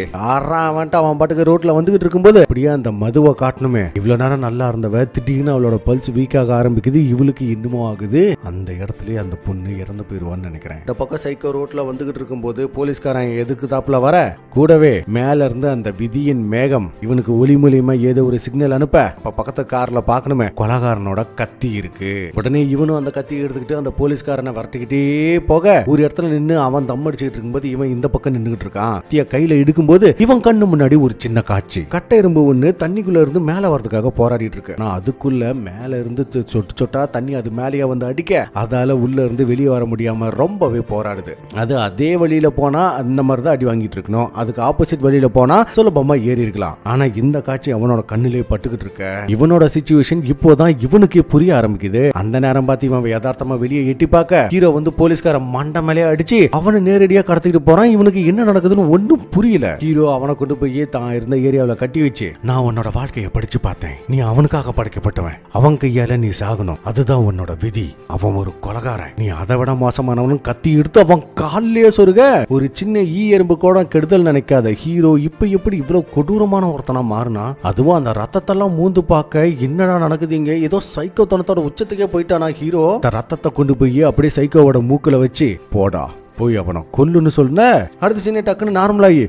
அவன் பாட்டுக்கு ரோட்ல வந்துகிட்டு இருக்கும்போது அப்படியே அந்த மதுவை காட்டணுமே. இவ்வளவு நேரம் நல்லா இருந்தவ திடீர்னு அவளோட பல்ஸ் வீக் ஆக ஆரம்பிக்குது. இவளுக்கு என்னமோ ஆகுது. அந்த இடத்துல அந்த பொண்ணு இறந்து போயிருவான்னு நினைக்கிறேன். இந்த பக்கம் சைக்கோ ரோட்ல வந்துகிட்டு இருக்கும்போது போலீஸ்காரன் எதுக்கு தாப்புல வர கூடவே மேல இருந்து அந்த விதியின் மேகம் இவனுக்கு ஒலி மூலியமா ஏதோ ஒரு சிக்னல் அனுப்ப பக்கத்து கார்ல பாக்கணுமே கொலகாரனோட கத்தி இருக்கு. உடனே இவனும் அந்த கத்தி எடுத்துக்கிட்டு அந்த போலீஸ்காரனை வரட்டிக்கிட்டே போக ஒரு இடத்துல நின்று அவன் தம் அடிச்சுக்கிட்டு இருக்கும்போது இவன் இந்த பக்கம் நின்றுகிட்டு இருக்கான். கையில எடுக்கும்போது இவன் கண்ணு முன்னாடி ஒரு சின்ன காட்சி. கட்டை எறும்பு ஒண்ணு தண்ணிக்குள்ள இருந்து மேல வரதுக்காக போராடிட்டு இருக்கு. நான் அதுக்குள்ள மேல இருந்து சொட்டு சொட்டா தண்ணி அது மேலேயே வந்து அடிக்க அதால உள்ள இருந்து வெளியே வர முடியாம ரொம்பவே போராடுது. அது அதே வழியில போனா அந்த மாதிரி தான் அடி வாங்கிட்டு இருக்கணும். அதுக்கு ஆப்போசிட் வழியில போனா சுலபமா ஏறி இருக்கலாம். ஆனா இந்த காட்சி அவனோட கண்ணிலே பட்டுக்கிட்டு இருக்க. இவனோட சிச்சுவேஷன் இப்போதான் இவனுக்கே புரிய ஆரம்பிக்குது. அந்த நேரம் பார்த்து இவன் யதார்த்தமா வெளியே எட்டி பார்க்க ஹீரோ வந்து போலீஸ்கார மண்டை மேலே அடிச்சு அவனை நேரடியா கடத்திட்டு கூட்டிட்டு போறான். இவனுக்கு என்ன நடக்குதுன்னு ஒன்னும் புரியல. ஹீரோ அவனை கொண்டு போய் தான் இருந்த ஏரியாவில் கட்டி வச்சு, நான் உன்னோட வாழ்க்கையை படிச்சு பார்த்தேன், நீ அவனுக்காக படைக்கப்பட்டவன், அவன் கையால நீ சாகணும், அதுதான் உன்னோட விதி, அவன் ஒரு கொலகாரன், நீ அதை விட மோசமானவனும் கத்தி எடுத்து அவன் காலிலே சொருக. ஒரு சின்ன எறும்பு கூட கெடுதல் நினைக்காத ஹீரோ இப்ப எப்படி இவ்வளவு கொடூரமான ஒருத்தனா மாறினா? அதுவும் அந்த ரத்தத்தெல்லாம் மூந்து பார்க்க என்னடா நடக்குதுங்க, ஏதோ சைக்கோ தனத்தோட உச்சத்துக்கே போயிட்டானா ஹீரோ. ரத்தத்தை கொண்டு போய் அப்படியே சைக்கோவோட மூக்குல வச்சு, போடா போய் அவனை கொல்லுன்னு சொன்ன. அடுத்த சின்ன டக்குன்னு நார்மலாகி,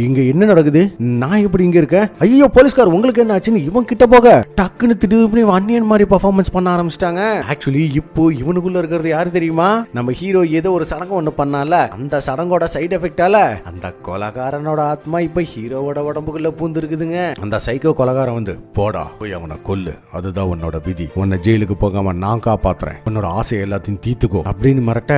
இங்க என்ன நடக்குது, நான் எப்படி இங்க இருக்கேன், ஐயோ போலீஸ்கார் உங்களுக்கு என்ன ஆச்சுன்னு இவன் கிட்ட போக டக்குன்னு திடீர்னு அன்னியன் மாதிரி பர்ஃபார்மன்ஸ் பண்ண ஆரம்பிச்சிட்டாங்க. ஆக்சுவலி இப்போ இவனுக்குள்ள இருக்கிறது யாரு தெரியுமா? நம்ம ஹீரோ ஏதோ ஒரு சடங்கு ஒண்ணு பண்ணால, அந்த சடங்கோட சைடு எஃபெக்டால அந்த கொலகாரனோட ஆத்மா இப்ப ஹீரோவோட உடம்புக்குள்ள பூந்து இருக்குதுங்க. அந்த சைக்கோ கொலகாரன் வந்து, போடா போய் அவனை கொல்லு, அதுதான் உன்னோட விதி, உன்னை ஜெயிலுக்கு போகாம நான் காப்பாத்துறேன், உன்னோட ஆசை எல்லாத்தையும் தீத்துக்கோ அப்படின்னு மிரட்ட.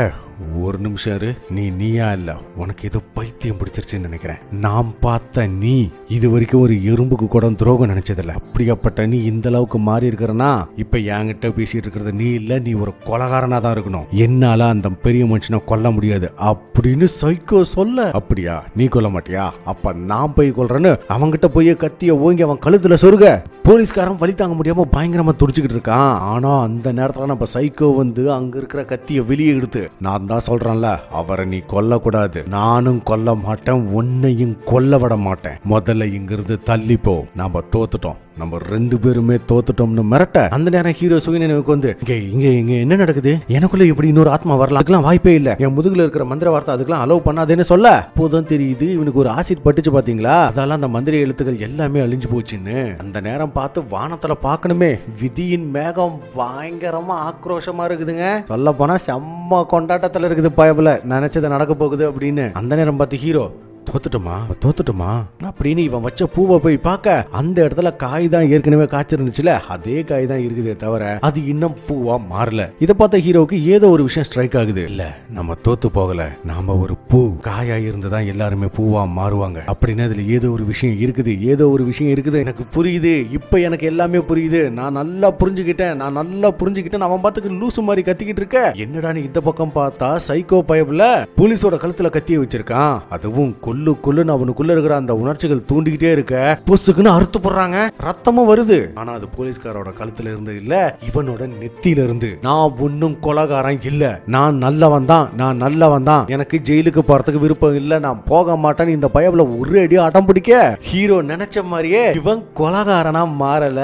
ஒரு நிமிஷம் இரு, நீயா இல்ல, உனக்கு ஏதோ பைத்தியம் பிடிச்சிருச்சுன்னு நினைக்கிறேன். நான் பார்த்த நீ இது வரைக்கும் ஒரு எறும்புக்கு கூட துரோகம் நினைச்சதில்ல, அப்படியாப்பட்ட நீ இந்த அளவுக்கு மாறி இருக்கிறனா இப்ப என்கிட்ட பேசிட்டு இருக்கிறது நீ இல்ல, நீ ஒரு கொலகாரனா தான் இருக்கணும், என்னால அந்த பெரிய மனுஷனை கொல்ல முடியாது அப்படின்னு சைக்கோ சொல்ல. அப்படியா, நீ கொல்ல மாட்டியா, அப்ப நான் போய் கொல்றேன்னு அவன்கிட்ட போய் கத்திய ஓங்கி அவன் கழுத்துல சொருக. போலீஸ்காரன் வலி தாங்க முடியாம பயங்கரமா துடிச்சுக்கிட்டு இருக்கான். ஆனா அந்த நேரத்துல நம்ம சைக்கோ வந்து அங்க இருக்கிற கத்திய வெளியே எடுத்து, நான் தான் சொல்றேன்ல, அவரை நீ கொல்ல கூடாது, நானும் கொல்ல மாட்டேன், உன்னையும் கொல்ல விட மாட்டேன், முதல்ல இங்கிருந்து தள்ளிப்போ, நாம தோத்துட்டோம், நம்ம ரெண்டு பேருமே தோத்துட்டோம்னு மிரட்ட. அந்த நேரம் ஹீரோ சுயநினைவுக்கு வந்து, இங்க என்ன நடக்குது, எனக்குள்ள இப்படி இன்னொரு ஆத்மா வரலாம், அதுக்கெல்லாம் வாய்ப்பே இல்ல, என் முதுகுல இருக்கிற மந்திர வார்த்தை அதுக்கெல்லாம் அலோவ் பண்ணாதேன்னு சொல்ல. அப்போதான் தெரியுது இவனுக்கு ஒரு ஆசிட் பட்டுச்சு பாத்தீங்களா, அதெல்லாம் அந்த மந்திர எழுத்துக்கள் எல்லாமே அழிஞ்சு போச்சுன்னு. அந்த நேரம் பார்த்து வானத்துல பாக்கணுமே, விதியின் மேகம் பயங்கரமா ஆக்ரோஷமா இருக்குதுங்க. சொல்ல போனா செம்ம கொண்டாட்டத்துல இருக்குது பயபுல, நினைச்சது நடக்க போகுது அப்படின்னு. அந்த நேரம் பார்த்து ஹீரோ, தோத்துட்டுமா அப்படின்னு இவன் வச்ச பூவை போய் பார்க்க, அந்த இடத்துல காய் தான் ஏற்கனவே காய்ச்சிருந்துச்சுல, அதே காய் தான் இருக்குதே தவிர அது இன்னும் பூவா மாறல. இதை பார்த்த ஹீரோவுக்கு ஏதோ ஒரு விஷயம் ஸ்ட்ரைக் ஆகுது. இல்ல, நம்ம தோத்து போகல, நாம ஒரு பூ, காயா இருந்துதான் எல்லாருமே பூவா மாறுவாங்க அப்படின்னு அதுல ஏதோ ஒரு விஷயம் இருக்குது, எனக்கு புரியுது, இப்ப எனக்கு எல்லாமே புரியுது, நான் நல்லா புரிஞ்சுக்கிட்டேன். அவன் பார்த்துக்கு லூசு மாதிரி கத்திக்கிட்டு இருக்க. என்னடா நீ இந்த பக்கம் பார்த்தா சைக்கோ பயபுல போலீஸோட கழுத்துல கத்திய வச்சிருக்கான், அதுவும் கொல்லுன்னு அவனுக்குள்ள இருக்கிற அந்த உணர்ச்சிகள் தூண்டிக்கிட்டே இருக்க, பொசுக்குன்னு அறுத்து போடுறாங்க, ரத்தமும் வருது. ஆனா அது போலீஸ்காரோட கழுத்துல இருந்து இல்ல, இவனோட நெத்தியில இருந்து. நான் ஒன்னும் கொலகாரன் இல்ல, நான் நல்லவன் தான், எனக்கு ஜெயிலுக்கு போறதுக்கு விருப்பம் இல்ல, நான் போக மாட்டேன்னு இந்த பயபுல ஒரு அடி அடம் பிடிக்க, ஹீரோ நினைச்ச மாதிரியே இவன் கொலகாரனா மாறல,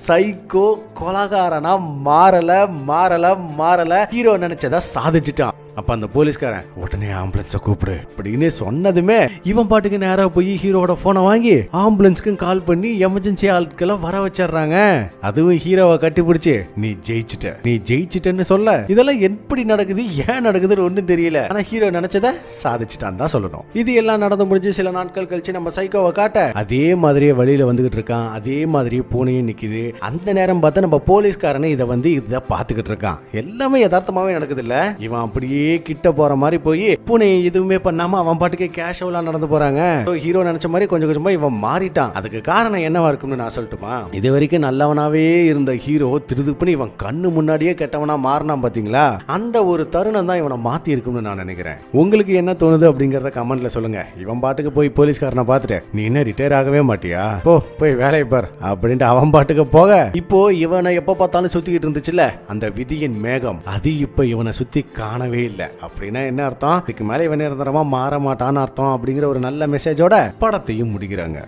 சைக்கோ கொலகாரனா மாறல. ஹீரோ நினைச்சதா சாதிச்சுட்டான். அப்ப அந்த போலீஸ்காரன், உடனே ஆம்புலன்ஸ கூப்பிடு அப்படின்னு சொன்னதுமே இவன் பாட்டுக்கு நேரா போய் ஹீரோட போனை வாங்கி ஆம்புலன்ஸ்க்கு கால் பண்ணி எமர்ஜென்சி ஆட்களை வர வச்சிடறாங்க. அதுவும் ஹீரோவை கட்டி பிடிச்சு, நீ ஜெயிச்சிட்டன்னு சொல்ல. இதெல்லாம் எப்படி நடக்குது, ஏன் நடக்குதுன்னு ஒன்றும் தெரியல. ஆனா ஹீரோ நினைச்சத சாதிச்சுட்டான் தான் சொல்லணும். இது எல்லாம் நடந்து முடிஞ்சு சில நாட்கள் கழிச்சு நம்ம சைக்கோவை காட்ட, அதே மாதிரியே வழியில வந்துகிட்டு இருக்கான், அதே மாதிரியே பூனையும் நிக்குது. அந்த நேரம் பார்த்தா நம்ம போலீஸ்காரனை இதை பார்த்துக்கிட்டு இருக்கான். எல்லாமே யதார்த்தமாவே நடக்குது இல்ல. இவன் அப்படியே கிட்ட போற மாதிரி போய் பூனை எதுவுமே பண்ணாம அவன் பாட்டுக்கு கேஷுவலா நடந்து போறாங்க. ஹீரோ நினைச்ச மாதிரி கொஞ்சம் கொஞ்சமா இவன் மாறிட்டான். அதுக்கு காரணம் என்னவா இருக்கும்னு நான் சொல்லட்டுமா? இது வரைக்கும் நல்லவனாவே இருந்த ஹீரோ திருதுப்புன்னு இவன் கண்ணு முன்னாடியே கெட்டவனா மாறினான் பாத்தீங்களா? அந்த ஒரு தருணம் தான் இவனை மாத்தி இருக்கும்னு நான் நினைக்கிறேன். உங்களுக்கு என்ன தோணுது அப்படிங்கறத கமெண்ட்ல சொல்லுங்க. இவன் பாட்டுக்கு போய் போலீஸ்காரனை பார்த்துட்டு, நீ என்ன ரிட்டையர் ஆகவே மாட்டியா, போய் வேலையை பார் அப்படின்ட்டு அவன் பாட்டுக்கு போக, இப்போ இவனை எப்ப பார்த்தாலும் சுத்திக்கிட்டு இருந்துச்சுல அந்த விதியின் மேகம், அது இப்ப இவனை சுத்தி காணவே இல்லை. அப்படின்னா என்ன அர்த்தம்? இதுக்கு மேல இவன் நிரந்தரமா மாற மாட்டான்னு அர்த்தம் அப்படிங்கிற ஒரு நல்ல மெசேஜோட படத்தையும் முடிக்கிறாங்க.